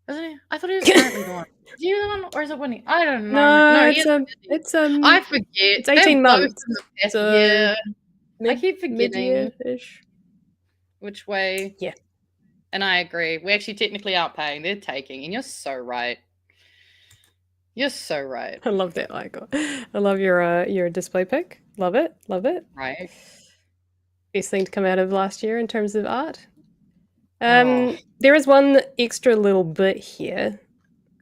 isn't he? I thought he was currently the one. Is he the one or is it Winnie? I don't know. No, it's I forget. It's 18 months. So yeah. I keep forgetting which way. Yeah. And I agree. We actually technically aren't paying. They're taking. And you're so right. You're so right. I love that icon. I love your display pic. Love it. Love it. Right. Best thing to come out of last year in terms of art. There is one extra little bit here.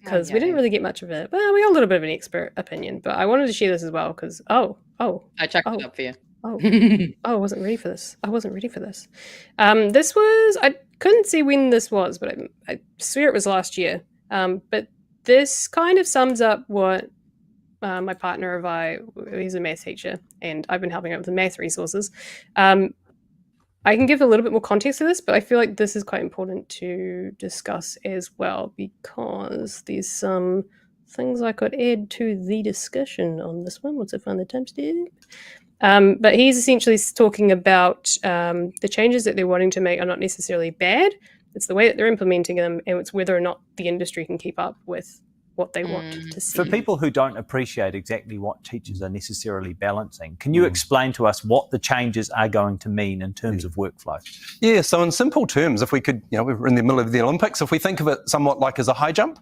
because we didn't really get much of it. Well, we got a little bit of an expert opinion, but I wanted to share this as well because I chucked it up for you. I wasn't ready for this. This was, I couldn't see when this was, but I swear it was last year. But this kind of sums up what my partner he's a math teacher, and I've been helping out with the math resources. I can give a little bit more context to this, but I feel like this is quite important to discuss as well because there's some things I could add to the discussion on this one once I find the timestamp. But he's essentially talking about the changes that they're wanting to make are not necessarily bad. It's the way that they're implementing them, and it's whether or not the industry can keep up with what they want to see. For people who don't appreciate exactly what teachers are necessarily balancing, can you explain to us what the changes are going to mean in terms of workflow? Yeah, so in simple terms, if we could, we're in the middle of the Olympics, if we think of it somewhat like as a high jump,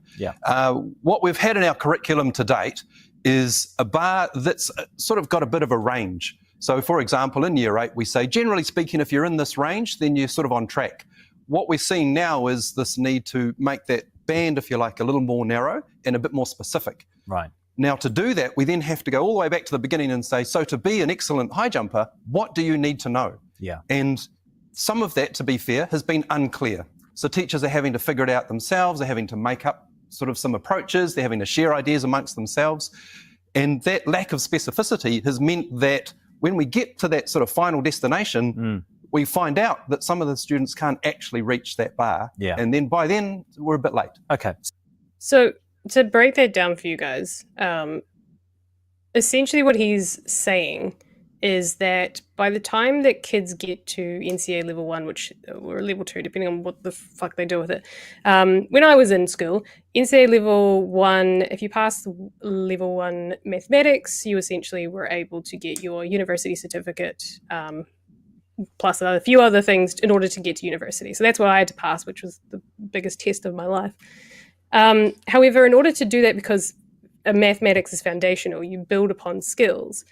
what we've had in our curriculum to date is a bar that's sort of got a bit of a range. So for example, in year 8, we say, generally speaking, if you're in this range, then you're sort of on track. What we're seeing now is this need to make that band, if you like, a little more narrow and a bit more specific. Right. Now, to do that, we then have to go all the way back to the beginning and say, so to be an excellent high jumper, what do you need to know? Yeah. And some of that, to be fair, has been unclear. So teachers are having to figure it out themselves, they're having to make up sort of some approaches, they're having to share ideas amongst themselves. And that lack of specificity has meant that when we get to that sort of final destination, we find out that some of the students can't actually reach that bar. Yeah. And then by then, we're a bit late. Okay. So to break that down for you guys, essentially what he's saying is that by the time that kids get to NCA level 1, or level 2, depending on what the fuck they do with it. When I was in school, NCA level 1, if you passed level 1 mathematics, you essentially were able to get your university certificate, plus a few other things in order to get to university. So that's what I had to pass, which was the biggest test of my life. However, in order to do that, because mathematics is foundational, you build upon skills,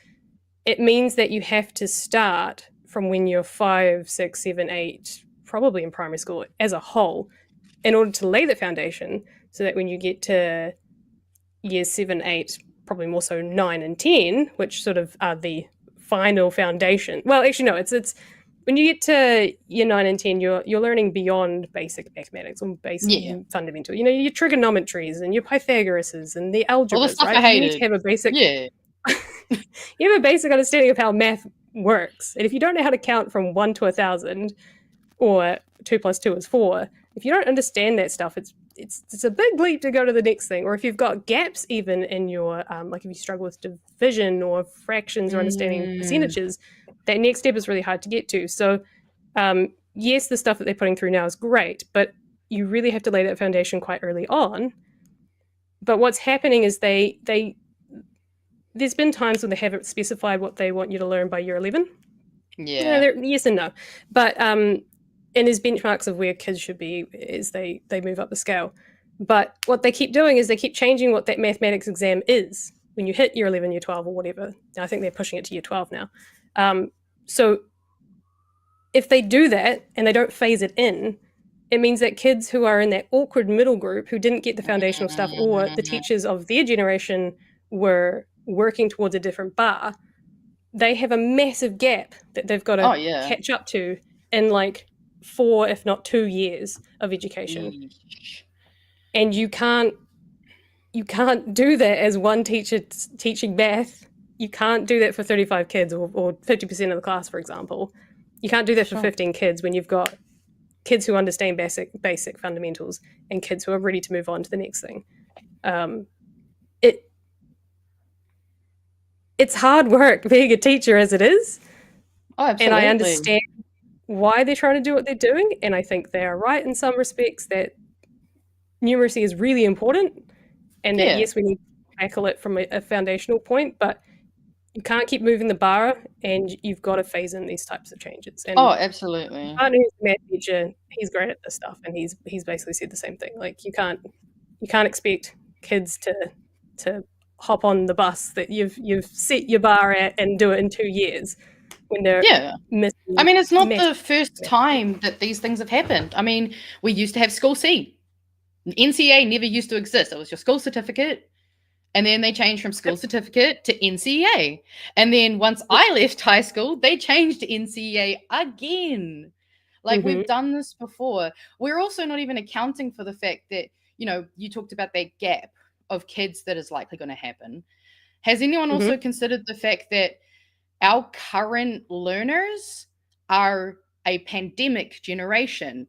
it means that you have to start from when you're 5, 6, 7, 8, probably in primary school as a whole, in order to lay the foundation so that when you get to years 7, 8, probably more so 9 and 10, which sort of are the final foundation. Well, actually, no, it's when you get to year 9 and 10, you're learning beyond basic mathematics or basic fundamental. Your trigonometries and your Pythagoras and the algebras, all the stuff right? I hated. You need to have a basic you have a basic understanding of how math works. And if you don't know how to count from 1 to 1,000 or 2 plus 2 is 4, if you don't understand that stuff, it's a big leap to go to the next thing. Or if you've got gaps even in your, like if you struggle with division or fractions or understanding percentages, that next step is really hard to get to. So yes, the stuff that they're putting through now is great, but you really have to lay that foundation quite early on. But what's happening is there's been times when they haven't specified what they want you to learn by year 11. Yeah. Yes and no. But and there's benchmarks of where kids should be as they move up the scale. But what they keep doing is they keep changing what that mathematics exam is when you hit year 11, year 12 or whatever. I think they're pushing it to year 12 now. So if they do that and they don't phase it in, it means that kids who are in that awkward middle group who didn't get the foundational stuff, or the teachers of their generation were working towards a different bar, they have a massive gap that they've got to catch up to in like 4, if not 2 years of education. And you can't do that as one teacher teaching math. You can't do that for 35 kids or 50% of the class, for example. You can't do that for 15 kids when you've got kids who understand basic fundamentals and kids who are ready to move on to the next thing. It's hard work being a teacher as it is. Oh, absolutely. And I understand why they're trying to do what they're doing. And I think they are right in some respects that numeracy is really important. And that, yes, we need to tackle it from a foundational point, but you can't keep moving the bar, and you've got to phase in these types of changes. And absolutely. My partner who's a math teacher, he's great at this stuff, and he's basically said the same thing. Like you can't expect kids to hop on the bus that you've set your bar at and do it in 2 years when they're missing. I mean, it's not the first time that these things have happened. I mean, we used to have School C. NCEA never used to exist. It was your school certificate. And then they changed from school certificate to NCEA. And then once I left high school, they changed to NCEA again. Like, we've done this before. We're also not even accounting for the fact that, you know, you talked about that gap of kids that is likely going to happen. Has anyone also considered the fact that our current learners are a pandemic generation?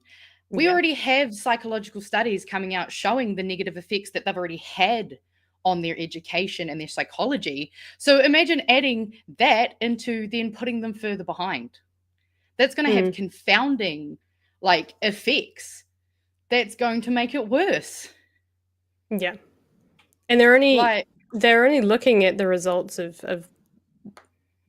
We already have psychological studies coming out showing the negative effects that they've already had on their education and their psychology. So imagine adding that into then putting them further behind. That's going to have confounding like effects. That's going to make it worse. Yeah. And they're only looking at the results of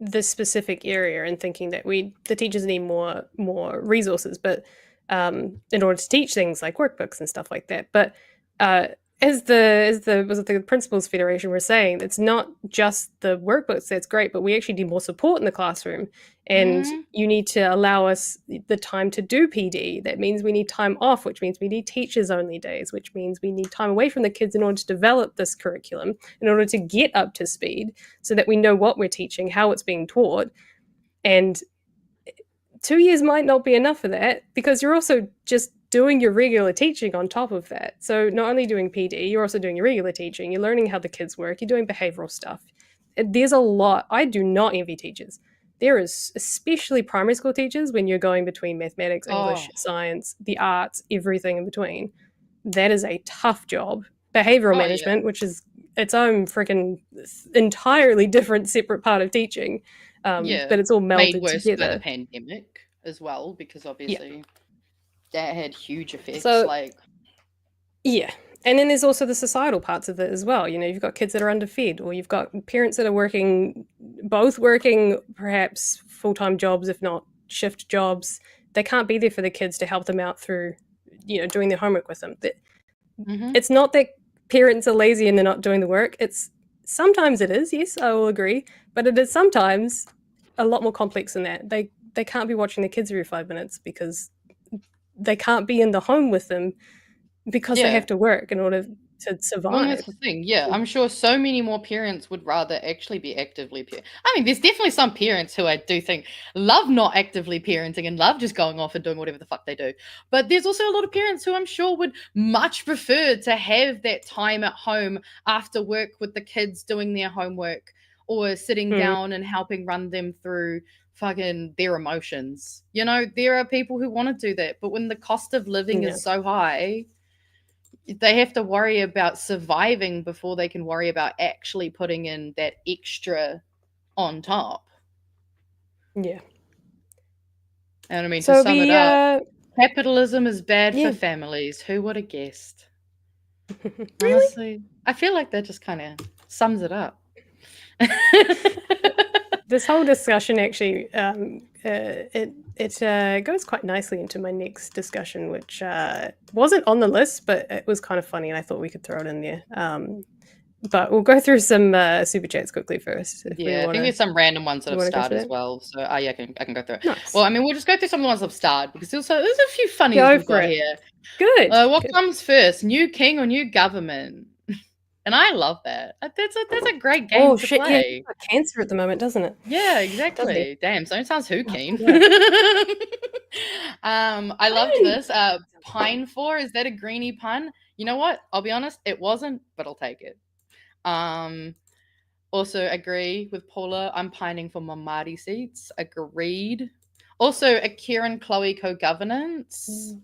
this specific area and thinking that the teachers need more resources, but in order to teach things like workbooks and stuff like that. But as the Principals Federation were saying, it's not just the workbooks that's great, but we actually need more support in the classroom. And you need to allow us the time to do PD. That means we need time off, which means we need teachers only days, which means we need time away from the kids in order to develop this curriculum, in order to get up to speed so that we know what we're teaching, how it's being taught. And 2 years might not be enough for that, because you're also just doing your regular teaching on top of that. So not only doing PD, you're also doing your regular teaching. You're learning how the kids work. You're doing behavioral stuff. There's a lot. I do not envy teachers. There is, especially primary school teachers, when you're going between mathematics, English, science, the arts, everything in between. That is a tough job. Behavioral management, which is its own freaking entirely different separate part of teaching. But it's all melded made worse together. by the pandemic as well, because obviously that had huge effects. So, and then there's also the societal parts of it as well. You know, you've got kids that are underfed, or you've got parents that are both working perhaps full-time jobs, if not shift jobs. They can't be there for the kids to help them out through, you know, doing their homework with them. It's not that parents are lazy and they're not doing the work. Sometimes it is, yes, I will agree, but it is sometimes a lot more complex than that. They can't be watching the kids every 5 minutes because they can't be in the home with them because they have to work in order to survive. Well, that's the thing. Yeah, I'm sure so many more parents would rather actually be actively I mean, there's definitely some parents who I do think love not actively parenting and love just going off and doing whatever the fuck they do. But there's also a lot of parents who I'm sure would much prefer to have that time at home after work with the kids doing their homework, or sitting down and helping run them through fucking their emotions. You know, there are people who want to do that, but when the cost of living is so high, they have to worry about surviving before they can worry about actually putting in that extra on top. Yeah. And I mean, So to sum it up, capitalism is bad for families. Who would have guessed? Really? Honestly, I feel like that just kind of sums it up. This whole discussion actually, it goes quite nicely into my next discussion, which wasn't on the list, but it was kind of funny, and I thought we could throw it in there. But we'll go through some super chats quickly first. I think there's some random ones that have started as well. So I can go through it. Nice. Well, I mean, we'll just go through some of the ones that have started, because there's a few funnies we've got here. Good. What comes first, new king or new government? And I love that. That's a great game to play. Yeah, cancer at the moment, doesn't it? Yeah, exactly. Damn, so it sounds who keen. I loved this. Pine for, is that a greenie pun? You know what? I'll be honest, it wasn't, but I'll take it. Also agree with Paula. I'm pining for my Māori seats. Agreed. Also, a Kieran Chloe co-governance.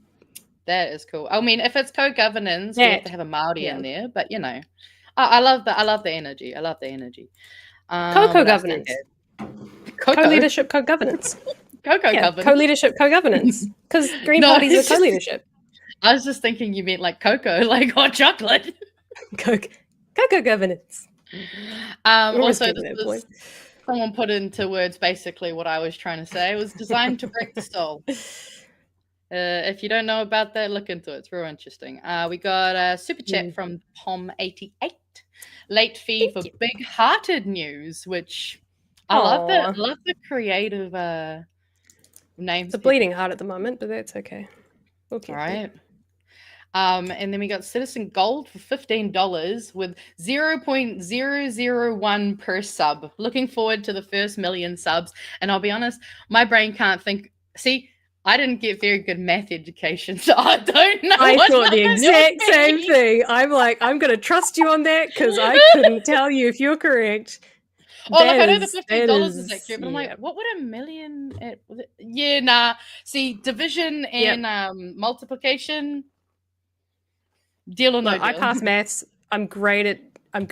That is cool. I mean, if it's co-governance, we have to have a Māori in there. But you know, I love that. I love the energy. I love the energy. Co-governance. Co-leadership, co-governance. Co-governance. Co-leadership, co-governance. Because Green Parties are co-leadership. I was just thinking you meant like cocoa, like hot chocolate. Cocoa governance. Also, someone put into words basically what I was trying to say. It was designed to break the soul. If you don't know about that, look into it. It's real interesting. We got a super chat from Pom88. Late fee for big-hearted news, which I love that. I love the creative names. It's a bleeding heart at the moment, but that's okay. All right. And then we got Citizen Gold for $15 with 0.001 per sub. Looking forward to the first million subs. And I'll be honest, my brain can't think. See, I didn't get very good math education, so I don't know. I what thought the numbers exact would same be. thing. I'm like, I'm going to trust you on that because I couldn't tell you if you're correct. Oh, look, I know the $15 is accurate, but I'm yeah. like, what would a million? Yeah, nah. See, division and multiplication. Deal or no Look, deal. I pass maths. I'm great at I'm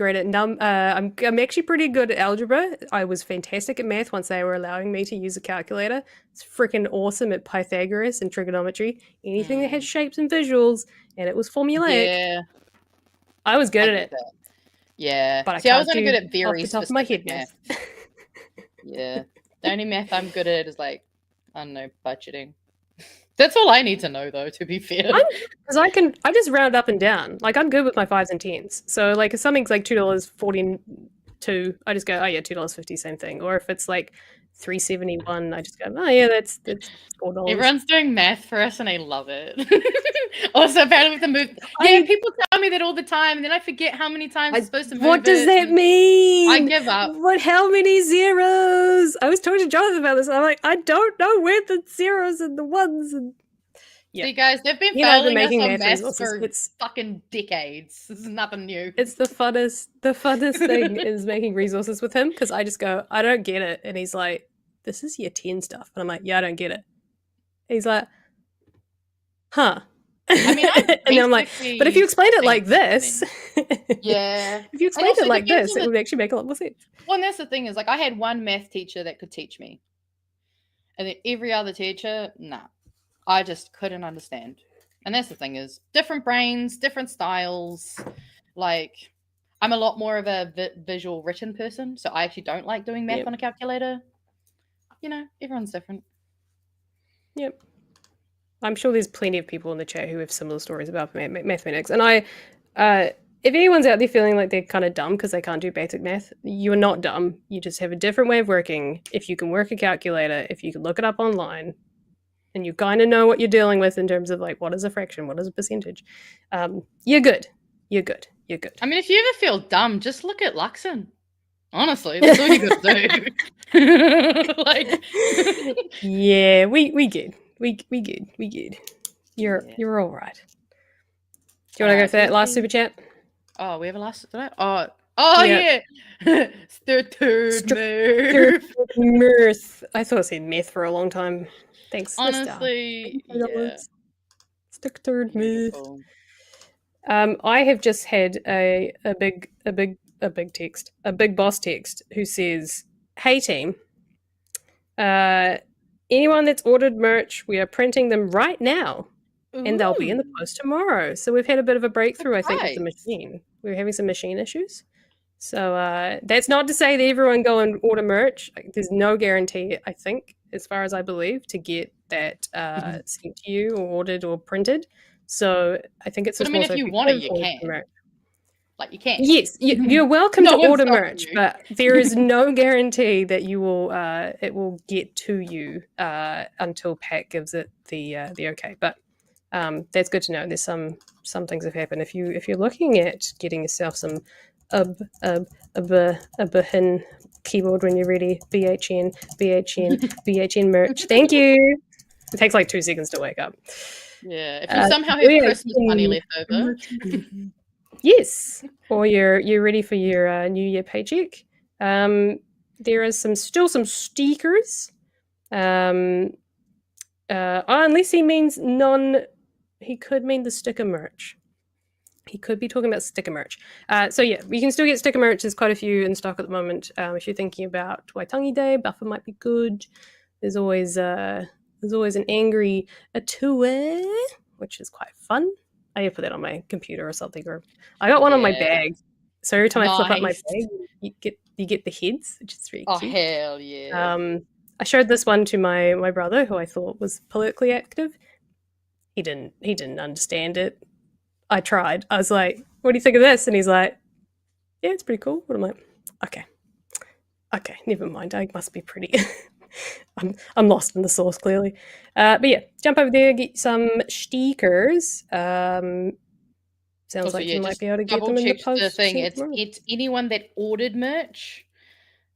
actually pretty good at algebra. I was fantastic at math once they were allowing me to use a calculator. It's freaking awesome at Pythagoras and trigonometry. Anything that had shapes and visuals and it was formulaic. Yeah. I was good at get it. that. Yeah. But See, I I was can't only do good at very off the top of my specific head math. Yeah. The only math I'm good at is like, I don't know, budgeting. That's all I need to know, though, to be fair. Because I just round up and down. Like, I'm good with my 5s and 10s. So, like, if something's like $2.42, I just go, oh, yeah, $2.50, same thing. Or if it's like $3.71, I just go, oh, yeah, that's $4. Everyone's doing math for us, and I love it. Also, apparently with the move. Yeah, people tell me that all the time, and then I forget how many times it's supposed to move. What does that mean? I give up. How many zeros? I was talking to Jonathan about this. I'm like, I don't know where the zeros and the ones and. Yeah. See, guys, they've been You know, failing us making on math maths resources. for fucking decades. This is nothing new. It's the funnest thing is making resources with him because I just go, I don't get it. And he's like, this is year 10 stuff. And I'm like, yeah, I don't get it. He's like, huh. I mean, and then I'm like, but if you explained it like this, yeah. If you explained it like this, it would actually make a lot more sense. Well, and that's the thing is, like, I had one math teacher that could teach me. And then every other teacher, nah. I just couldn't understand. And that's the thing is, different brains, different styles. Like, I'm a lot more of a visual written person, so I actually don't like doing math on a calculator. You know, everyone's different. Yep. I'm sure there's plenty of people in the chat who have similar stories about mathematics. And if anyone's out there feeling like they're kind of dumb because they can't do basic math, you are not dumb. You just have a different way of working. If you can work a calculator, if you can look it up online, and you kind of know what you're dealing with in terms of like, what is a fraction? What is a percentage? You're good. You're good. You're good. I mean, if you ever feel dumb, just look at Luxon. Honestly, that's all you got to do. Like, yeah, we good. We good. You're all right. Do you want to go for that last super chat? Oh, we have a last. Yeah. Mirth. I thought I said myth for a long time. Thanks. Honestly, yeah. Stick third myth. I have just had a big text, a big boss text who says, "Hey team, anyone that's ordered merch, we are printing them right now, and they'll be in the post tomorrow." So we've had a bit of a breakthrough, I think, with the machine. We were having some machine issues. So that's not to say that everyone go and order merch. There's no guarantee, I think, as far as I believe, to get that sent to you or ordered or printed. So I think it's. But I mean, if you want it, you can. Merch. Like you can. Yes, you're welcome to order merch, but there is no guarantee that you will. It will get to you until Pat gives it the okay. But that's good to know. There's some things have happened. If you're looking at getting yourself some a BHN keyboard when you're ready, BHN merch. Thank you. It takes like 2 seconds to wake up. Yeah, if you somehow have Christmas money left over. Yes, or you're ready for your New Year paycheck. There is still some stickers. Unless he means he could mean the sticker merch. He could be talking about sticker merch. So yeah, you can still get sticker merch. There's quite a few in stock at the moment. If you're thinking about Waitangi Day, buffer might be good. There's always an angry Atua, which is quite fun. I need to put that on my computer or something. Or I got one on my bag. So every time I flip up my bag, you get the heads, which is really cute. Oh hell yeah! I showed this one to my brother, who I thought was politically active. He didn't understand it. I tried. I was like, "What do you think of this?" And he's like, "Yeah, it's pretty cool." But I'm like, "Okay, never mind. I must be pretty I'm lost in the source, clearly. But yeah, jump over there, get some stickers. Sounds Also, like yeah, you might just be able to get them in the double-check the post. thing. soon tomorrow. It's anyone that ordered merch.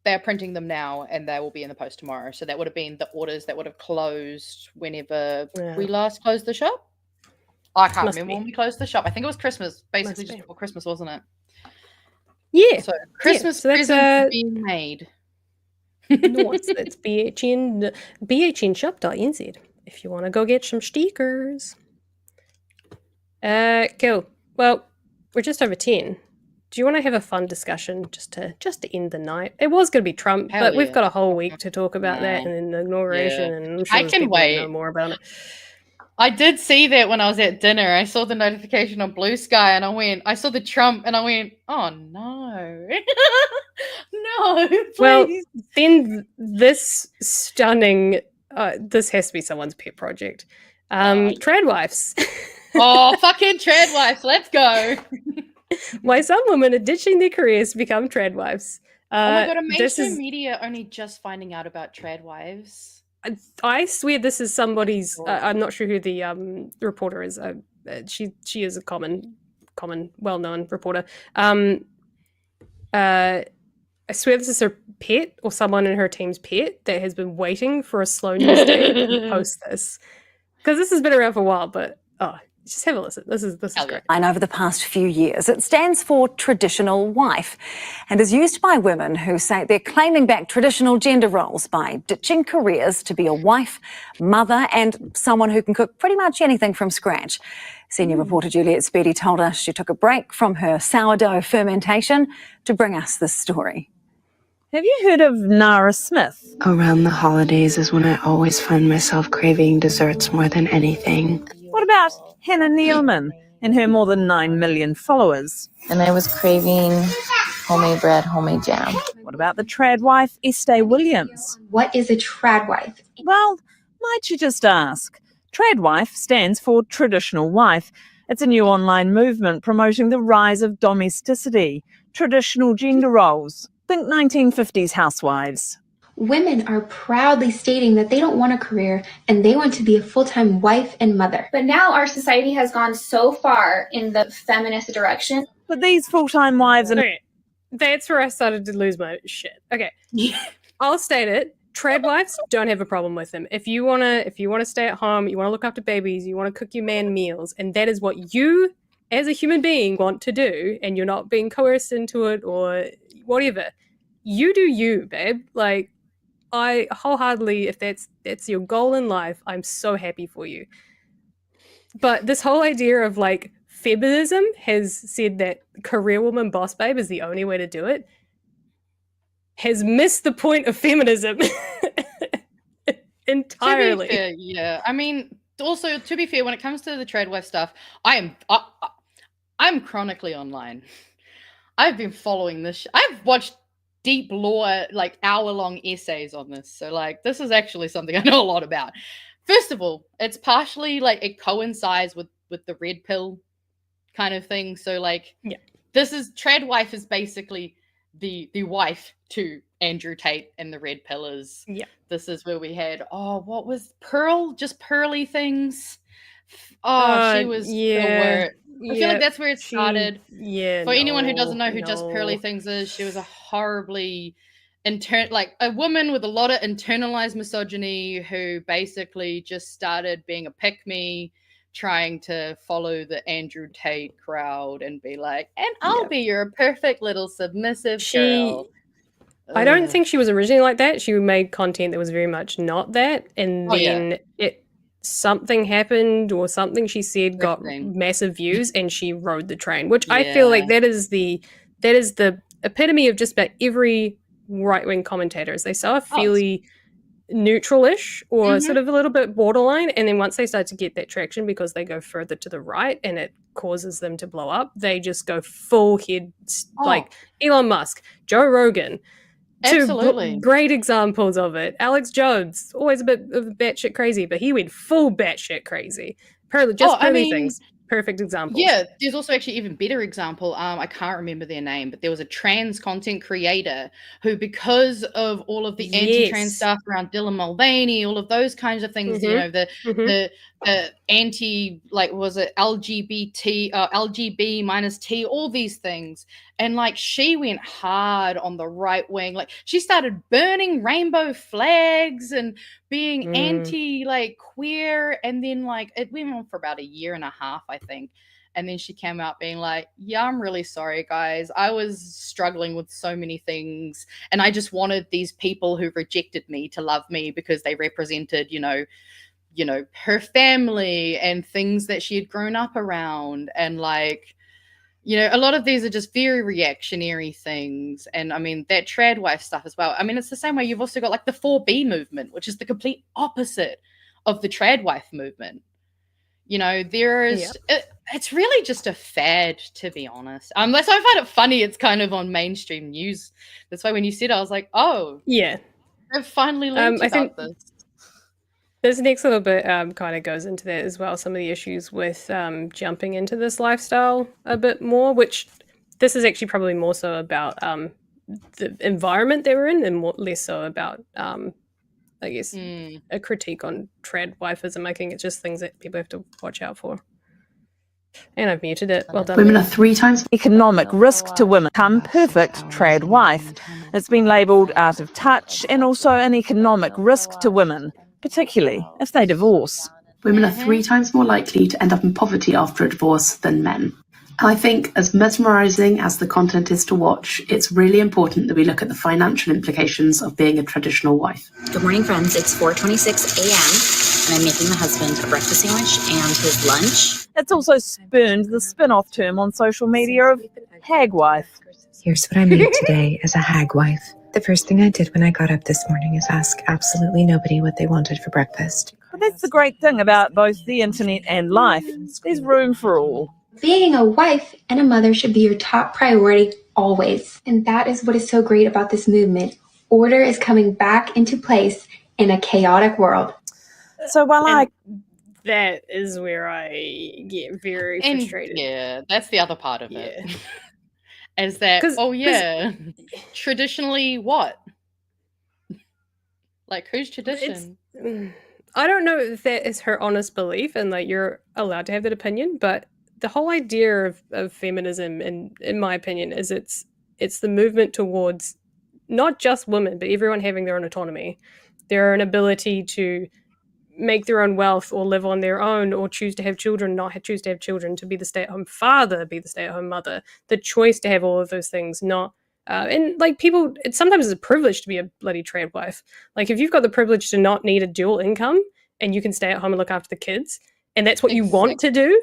They're printing them now, and they will be in the post tomorrow. So that would have been the orders that would have closed whenever we last closed the shop. I can't remember when we closed the shop. I think it was Christmas, basically just before Christmas, wasn't it? Yeah. So Christmas so that's, presents being made. Nice. That's bhnshop.nz if you want to go get some stickers. Cool. Well, we're just over 10. Do you want to have a fun discussion just to end the night? It was going to be Trump, but we've got a whole week to talk about that and then the inauguration, and I'm sure I can people wait. know more about it. I did see that when I was at dinner. I saw the notification on Blue Sky, and I saw the Trump, and I went, oh no. No, please. Well, then this stunning, this has to be someone's pet project. Tradwives. Oh, fucking Tradwife, let's go. Why some women are ditching their careers to become Tradwives. Oh my god, are mainstream media only just finding out about Tradwives? I swear this is somebody's. I'm not sure who the reporter is. She is a common, well-known reporter. I swear this is her pet or someone in her team's pet that has been waiting for a slow news day to post this, because this has been around for a while. But just have a listen. This is great. And over the past few years, it stands for traditional wife and is used by women who say they're claiming back traditional gender roles by ditching careers to be a wife, mother, and someone who can cook pretty much anything from scratch. Senior reporter Juliet Speedy told us she took a break from her sourdough fermentation to bring us this story. Have you heard of Nara Smith? Around the holidays is when I always find myself craving desserts more than anything. What about Hannah Nealman and her more than 9 million followers? And I was craving homemade bread, homemade jam. What about the Tradwife Estee Williams? What is a Tradwife? Well, might you just ask? Tradwife stands for traditional wife. It's a new online movement promoting the rise of domesticity, traditional gender roles. Think 1950s housewives. Women are proudly stating that they don't want a career and they want to be a full-time wife and mother. But now our society has gone so far in the feminist direction. But these full-time wives and... Okay. That's where I started to lose my shit. Okay. I'll state it. Tradwives don't have a problem with them. If you wanna stay at home, you wanna look after babies, you wanna cook your man meals, and that is what you as a human being want to do, and you're not being coerced into it or whatever, you do you, babe. Like, I wholeheartedly, if that's your goal in life, I'm so happy for you. But this whole idea of like feminism has said that career woman boss babe is the only way to do it, has missed the point of feminism entirely. To be fair, yeah. I mean, also to be fair, when it comes to the Tradwife stuff, I'm chronically online. I've been following this. I've watched deep lore, like hour-long essays on this. So like, this is actually something I know a lot about. First of all, it's partially like it coincides with the red pill kind of thing. So like, yeah, this is Tradwife is basically the wife to Andrew Tate and the red pillars. Yeah, this is where we had what was Pearl, just pearly things. She was the worst. I feel like that's where it started. For anyone who doesn't know who Just Pearly Things is, she was a horribly like a woman with a lot of internalized misogyny who basically just started being a pick-me, trying to follow the Andrew Tate crowd and be like, and I'll be your perfect little submissive girl. I don't think she was originally like that. She made content that was very much not that, and then something happened or something she said got massive views and she rode the train, which I feel like that is the epitome of just about every right-wing commentator. Is they start fairly neutral-ish or sort of a little bit borderline, and then once they start to get that traction because they go further to the right and it causes them to blow up, they just go full head, like Elon Musk, Joe Rogan. Absolutely. Two great examples of it. Alex Jones, always a bit of batshit crazy, but he went full batshit crazy. Pearly Things. perfect examples. Yeah, there's also actually even better example. I can't remember their name, but there was a trans content creator who, because of all of the anti-trans stuff around Dylan Mulvaney, all of those kinds of things, you know, the anti, like, was it LGBT, LGB minus T, all these things. And like, she went hard on the right wing. Like, she started burning rainbow flags and being anti, like, queer. And then, like, it went on for about a year and a half, I think. And then she came out being like, yeah, I'm really sorry, guys. I was struggling with so many things. And I just wanted these people who rejected me to love me because they represented, you know, her family and things that she had grown up around. And like, you know, a lot of these are just very reactionary things. And I mean, that Tradwife stuff as well. I mean, it's the same way you've also got like the 4B movement, which is the complete opposite of the Tradwife movement. You know, there's it's really just a fad, to be honest. Unless I find it funny, it's kind of on mainstream news. That's why when you said it, I was like, oh, yeah, I've finally learned about this. This next little bit kind of goes into that as well. Some of the issues with jumping into this lifestyle a bit more, which this is actually probably more so about the environment they were in and less so about I guess, a critique on Tradwifism. I think it's just things that people have to watch out for. And I've muted it. Well done. Women are 3 times economic risk to women. Become perfect Tradwife. It's been labelled out of touch and also an economic risk to women, particularly if they divorce. Women are 3 times more likely to end up in poverty after a divorce than men. And I think, as mesmerising as the content is to watch, it's really important that we look at the financial implications of being a traditional wife. Good morning, friends. It's 4:26 a.m. and I'm making my husband a breakfast sandwich and his lunch. It's also spurned the spin-off term on social media of hagwife. Here's what I made today as a hagwife. The first thing I did when I got up this morning is ask absolutely nobody what they wanted for breakfast. But that's the great thing about both the internet and life. There's room for all. Being a wife and a mother should be your top priority always. And that is what is so great about this movement. Order is coming back into place in a chaotic world. So while that is where I get very frustrated. Yeah, that's the other part of it. Is that, traditionally what? Like, whose tradition? I don't know if that is her honest belief and like you're allowed to have that opinion, but the whole idea of feminism, in my opinion, is it's the movement towards not just women, but everyone having their own autonomy, their own ability to make their own wealth or live on their own or choose to have children, not choose to have children, to be the stay-at-home father, be the stay-at-home mother, the choice to have all of those things, not and like people, it sometimes is a privilege to be a bloody trad wife. Like if you've got the privilege to not need a dual income and you can stay at home and look after the kids and that's what you want to do,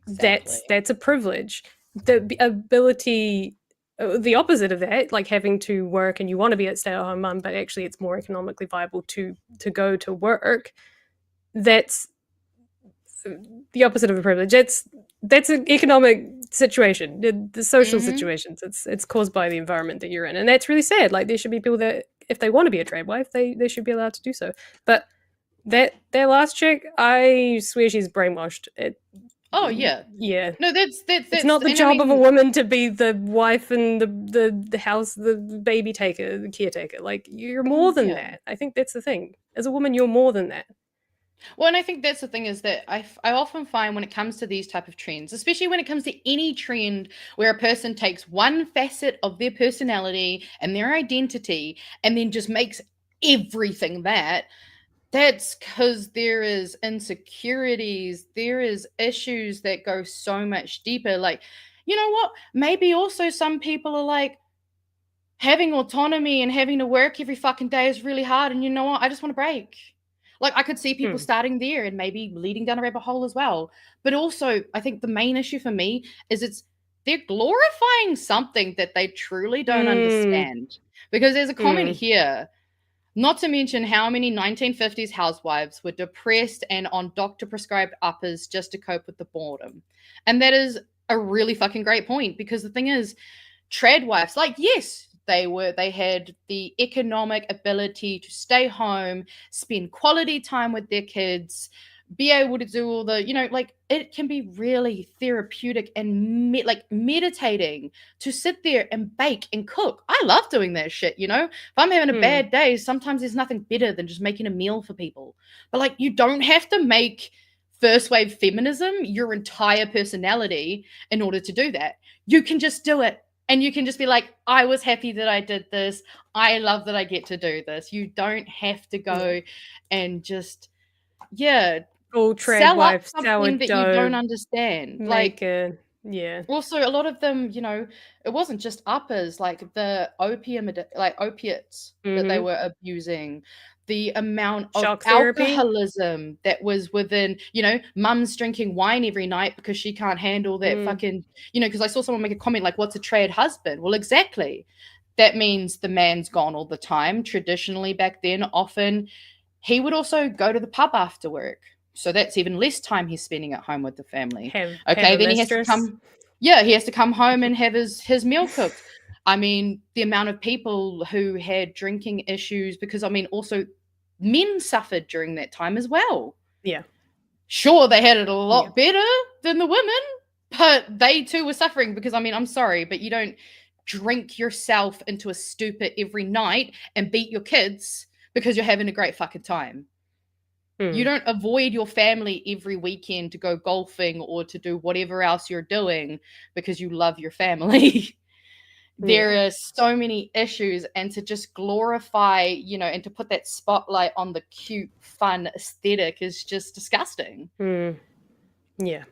that's a privilege. The ability, the opposite of that, like having to work and you want to be a stay-at-home mum, but actually it's more economically viable to go to work. That's the opposite of a privilege. That's an economic situation, the social situations. It's caused by the environment that you're in, and that's really sad. Like there should be people that if they want to be a trade wife, they should be allowed to do so. But that last chick, I swear she's brainwashed. Oh yeah. No, that's it's not the job of a woman to be the wife and the house, the baby taker, the caretaker. Like you're more than that. I think that's the thing. As a woman, you're more than that. Well, and I think that's the thing is that I often find when it comes to these type of trends, especially when it comes to any trend where a person takes one facet of their personality and their identity and then just makes everything that's because there is insecurities, there is issues that go so much deeper. Like, you know what? Maybe also some people are like, having autonomy and having to work every fucking day is really hard. And you know what? I just want to break. Like, I could see people starting there and maybe leading down a rabbit hole as well. But also, I think the main issue for me is they're glorifying something that they truly don't understand. Because there's a comment here, not to mention how many 1950s housewives were depressed and on doctor-prescribed uppers just to cope with the boredom. And that is a really fucking great point, because the thing is, tradwives, like, yes, they had the economic ability to stay home, spend quality time with their kids, be able to do all the, like, it can be really therapeutic and meditating to sit there and bake and cook. I love doing that shit, If I'm having a bad day, sometimes there's nothing better than just making a meal for people. But like, you don't have to make first wave feminism your entire personality in order to do that. You can just do it. And you can just be like, I was happy that I did this. I love that I get to do this. You don't have to go and just, all sell up Tradwife, something that you don't understand. Also, a lot of them, it wasn't just uppers, like the opiates that they were abusing, the amount of Shock therapy. alcoholism that was within, mum's drinking wine every night because she can't handle that fucking, because I saw someone make a comment like, what's a trad husband? Well, exactly. That means the man's gone all the time. Traditionally back then, often he would also go to the pub after work. So that's even less time he's spending at home with the family. Then he has to come. Yeah, he has to come home and have his meal cooked. I mean, the amount of people who had drinking issues, because also men suffered during that time as well. Yeah. Sure, they had it a lot better than the women, but they too were suffering because, I'm sorry, but you don't drink yourself into a stupor every night and beat your kids because you're having a great fucking time. You don't avoid your family every weekend to go golfing or to do whatever else you're doing because you love your family. There are so many issues, and to just glorify, and to put that spotlight on the cute, fun aesthetic is just disgusting. Yeah.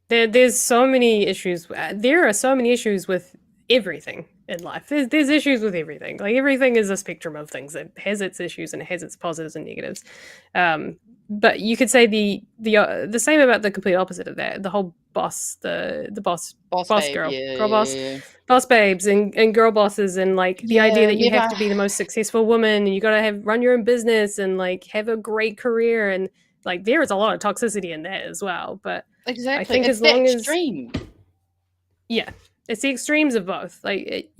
There's so many issues. There are so many issues with everything in life. There's issues with everything. Like, everything is a spectrum of things. It has its issues and it has its positives and negatives. But you could say the same about the complete opposite of that. The whole boss babe, girl, yeah, girl boss, yeah. boss babes and girl bosses, and like the idea that you have to be the most successful woman and you got to run your own business and like have a great career, and like there is a lot of toxicity in that as well. But exactly, I think it's as long the as extreme. It's the extremes of both. Like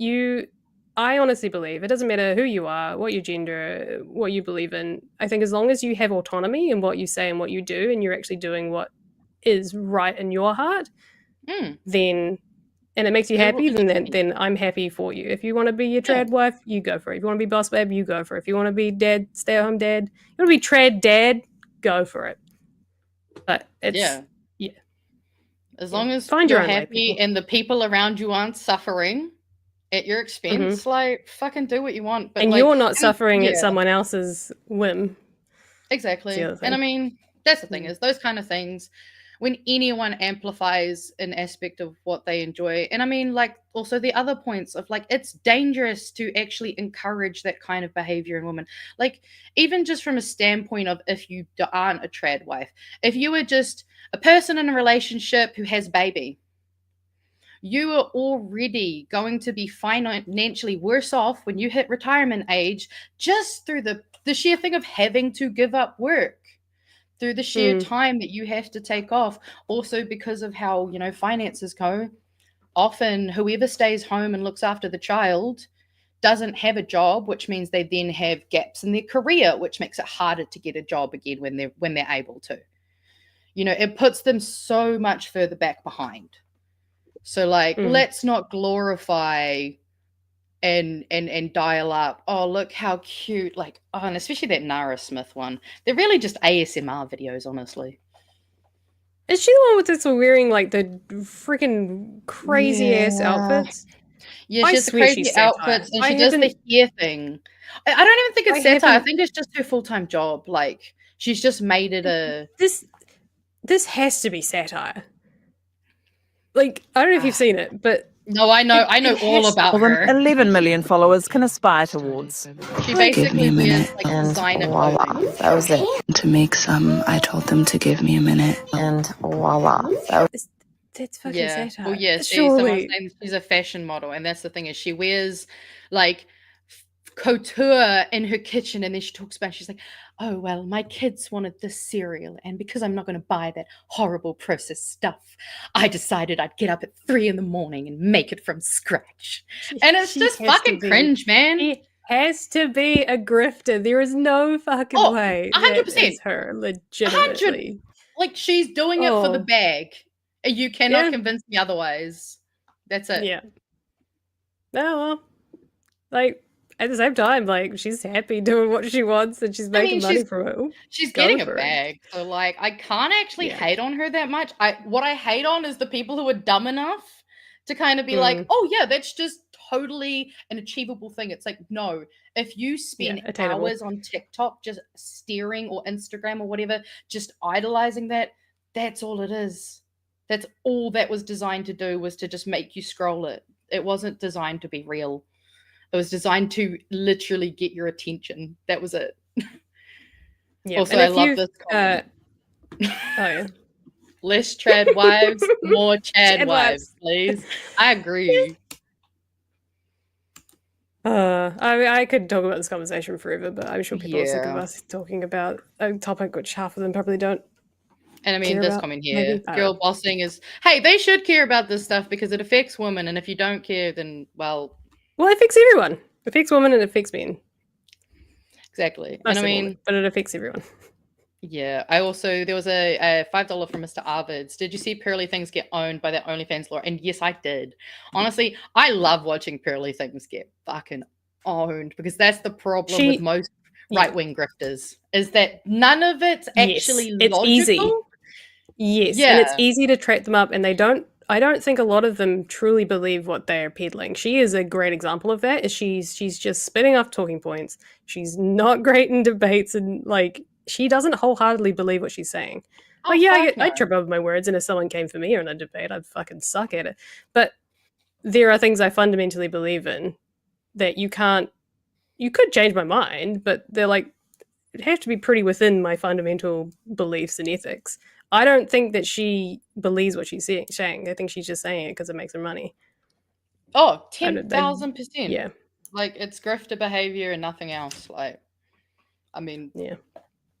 I honestly believe it doesn't matter who you are, what your gender, what you believe in. I think as long as you have autonomy in what you say and what you do, and you're actually doing what is right in your heart, then, and it makes you happy, then I'm happy for you. If you want to be your trad wife, you go for it. If you want to be boss babe, you go for it. If you want to be dad, stay at home dad, you want to be trad dad, go for it. But it's as long as Find you're your own way, happy people. and the people around you aren't suffering at your expense, like, fucking do what you want. But and like, you're not suffering at yeah. someone else's whim. Exactly. the other thing. And I mean, that's the thing is those kind of things, when anyone amplifies an aspect of what they enjoy, and I mean, like, also the other points of like, it's dangerous to actually encourage that kind of behavior in women. Like, even just from a standpoint of, if you aren't a trad wife, if you were just a person in a relationship who has baby, you are already going to be financially worse off when you hit retirement age, just through the sheer thing of having to give up work, through the sheer time that you have to take off. Also because of how, finances go. Often whoever stays home and looks after the child doesn't have a job, which means they then have gaps in their career, which makes it harder to get a job again when they're able to. It puts them so much further back behind. So like, let's not glorify and dial up, oh, look how cute, like, oh, and especially that Nara Smith one. They're really just ASMR videos, honestly. Is she the one with this wearing like the freaking crazy ass outfits? Yeah, she has the crazy outfits, and she does the hair thing. I don't even think it's satire. I think it's just her full-time job. Like, she's just made it a... This has to be satire. Like, I don't know if you've seen it, but... No, I know all about her. 11 million followers can aspire towards. She basically wears like designer clothing. That was it. To make some, I told them to give me a minute, and voila. That's fucking satire. Well, yeah, someone's saying she's a fashion model, and that's the thing, is she wears like couture in her kitchen, and then she talks about, she's like, oh, well, my kids wanted this cereal, and because I'm not going to buy that horrible processed stuff, I decided I'd get up at 3 a.m. and make it from scratch. And it's just fucking cringe, man. has to be a grifter. There is no fucking way 100%. that is her, legitimately. Like, she's doing it for the bag. You cannot convince me otherwise. That's it. Yeah. Oh, well. Like, at the same time, like, she's happy doing what she wants and she's making money from it. She's getting a bag. So, like, I can't actually hate on her that much. What I hate on is the people who are dumb enough to kind of be like, oh, yeah, that's just totally an achievable thing. It's like, no. If you spend hours on TikTok just staring, or Instagram or whatever, just idolizing that, that's all it is. That's all that was designed to do, was to just make you scroll it. It wasn't designed to be real. It was designed to literally get your attention. That was it. Yeah. Also, I love this comment. Less trad wives, more Chad wives, please. I agree. I could talk about this conversation forever, but I'm sure people are sick of us talking about a topic which half of them probably don't. And I mean, this comment here, girl bossing is, hey, they should care about this stuff because it affects women. And if you don't care, then, well, it affects everyone. It affects women and it affects men. Exactly. And I mean, but it affects everyone. Yeah. I also, there was a $5 from Mr. Arvids. Did you see Pearly Things get owned by that OnlyFans law? And yes, I did. Honestly, I love watching Pearly Things get fucking owned, because that's the problem with most right-wing grifters, is that none of it's actually logical. It's easy. Yes, and it's easy to track them up, and I don't think a lot of them truly believe what they're peddling. She is a great example of that. Is she's just spitting off talking points. She's not great in debates, and like, she doesn't wholeheartedly believe what she's saying. I trip over my words, and if someone came for me in a debate, I'd fucking suck at it. But there are things I fundamentally believe in that you could change my mind, but they're like, it has to be pretty within my fundamental beliefs and ethics. I don't think that she believes what she's saying. I think she's just saying it because it makes her money. Oh, 10,000%. Yeah. Like, it's grifter behavior and nothing else. Like, I mean,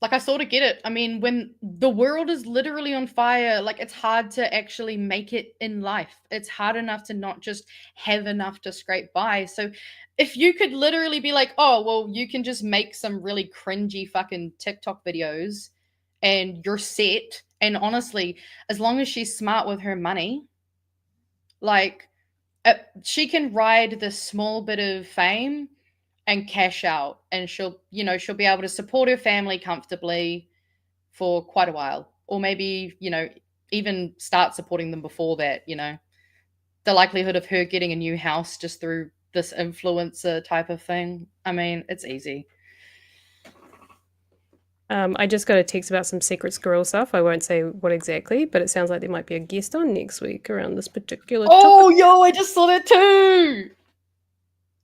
like, I sort of get it. I mean, when the world is literally on fire, like, it's hard to actually make it in life. It's hard enough to not just have enough to scrape by. So if you could literally be like, oh, well, you can just make some really cringy fucking TikTok videos and you're set. And honestly, as long as she's smart with her money, like, she can ride this small bit of fame and cash out, and she'll be able to support her family comfortably for quite a while, or maybe, even start supporting them before that. The likelihood of her getting a new house just through this influencer type of thing, I mean, it's easy. I just got a text about some secret squirrel stuff. I won't say what exactly, but it sounds like there might be a guest on next week around this particular topic. Yo, I just saw that too.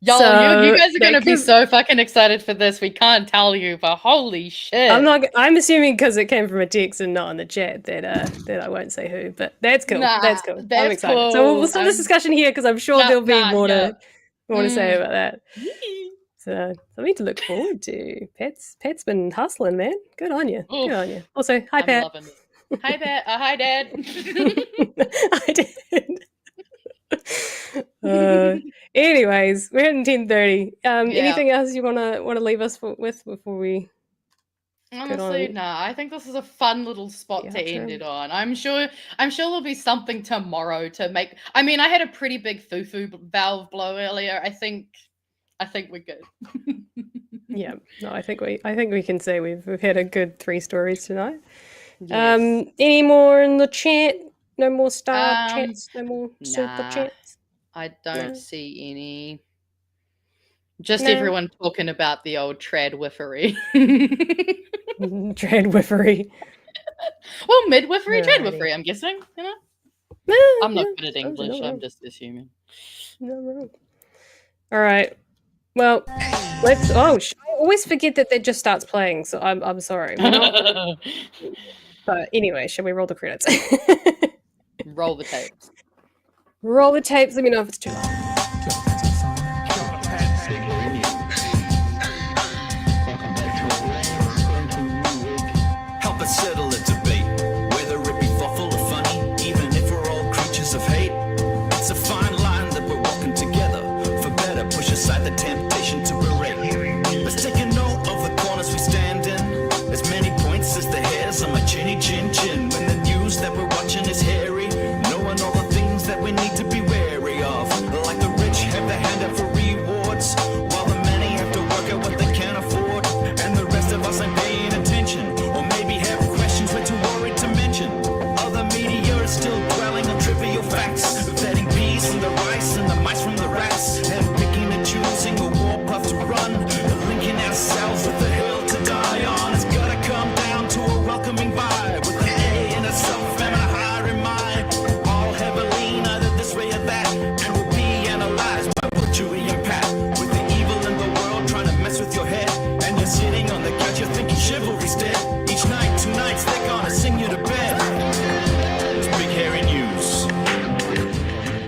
Yo, you guys are going to be so fucking excited for this. We can't tell you, but holy shit. I'm assuming because it came from a text and not in the chat that I won't say who, but that's cool. That's cool. I'm excited. Cool. So we'll start this discussion here because I'm sure there'll be more to say about that. So something to look forward to. Pat's been hustling, man. Good on you. Good on you. Also, hi, Pat. Loving it. Hi, Pat. Hi, Dad. Hi, Dad. Anyways, we're hitting 10:30. Anything else you wanna leave us with before we? Honestly, I think this is a fun little spot to end it on. I'm sure there'll be something tomorrow to make. I mean, I had a pretty big foo-foo valve blow earlier. I think we're good. Yeah, no, I think we can say we've had a good 3 stories tonight. Yes. Any more in the chat? No more star chats? No more super chats? I don't see any. Just everyone talking about the old tradwiffery. Tradwiffery. Well, midwifery, tradwiffery, I'm guessing, I'm not good at English, I'm just assuming. No. All right. Well, let's. I always forget that just starts playing, so I'm sorry. But anyway, shall we roll the credits? Roll the tapes. Roll the tapes. Let me know if it's too long. Help us settle a debate, whether it be thoughtful or funny, even if we're all creatures of hate. It's a fine line that we're walking together. For better, push aside the temptation to berate. give the hand out for rewards, while the many have to work out what they can't afford, and the rest of us ain't paying attention, or maybe have questions we're too worried to mention. Other media is still dwelling on trivial facts, vetting peas from the rice and the mice from the rats, and picking and choosing a war path to run, and linking ourselves with the hill to die on. It's gotta come down to a welcoming vibe, with an A and a self and a higher in mind. All heavily, neither this way or that, and will be analyzed by both Chewie and Pat, with the evil in the world trying to mess with your head, and you're sitting on the couch, you're thinking chivalry's dead. Each night, 2 nights, they're gonna sing you to bed. It's Big Hairy News.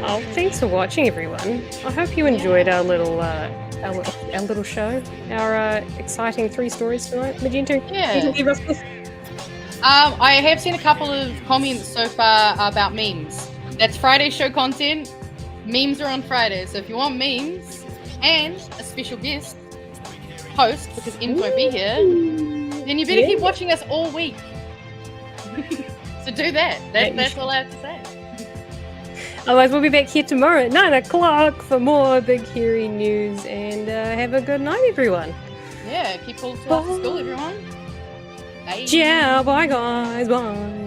Oh, thanks for watching, everyone. I hope you enjoyed our little show, our exciting 3 stories tonight. Magento, Yeah. you can give us this. I have seen a couple of comments so far about memes. That's Friday show content. Memes are on Friday, so if you want memes and a special guest host, because Em won't be here, then you better keep watching us all week. So do that. That's all I have to say. Otherwise, we'll be back here tomorrow at 9 o'clock for more Big Hairy News, and have a good night, everyone. Yeah, keep pulling to school, everyone. Bye. Ciao, bye guys, bye.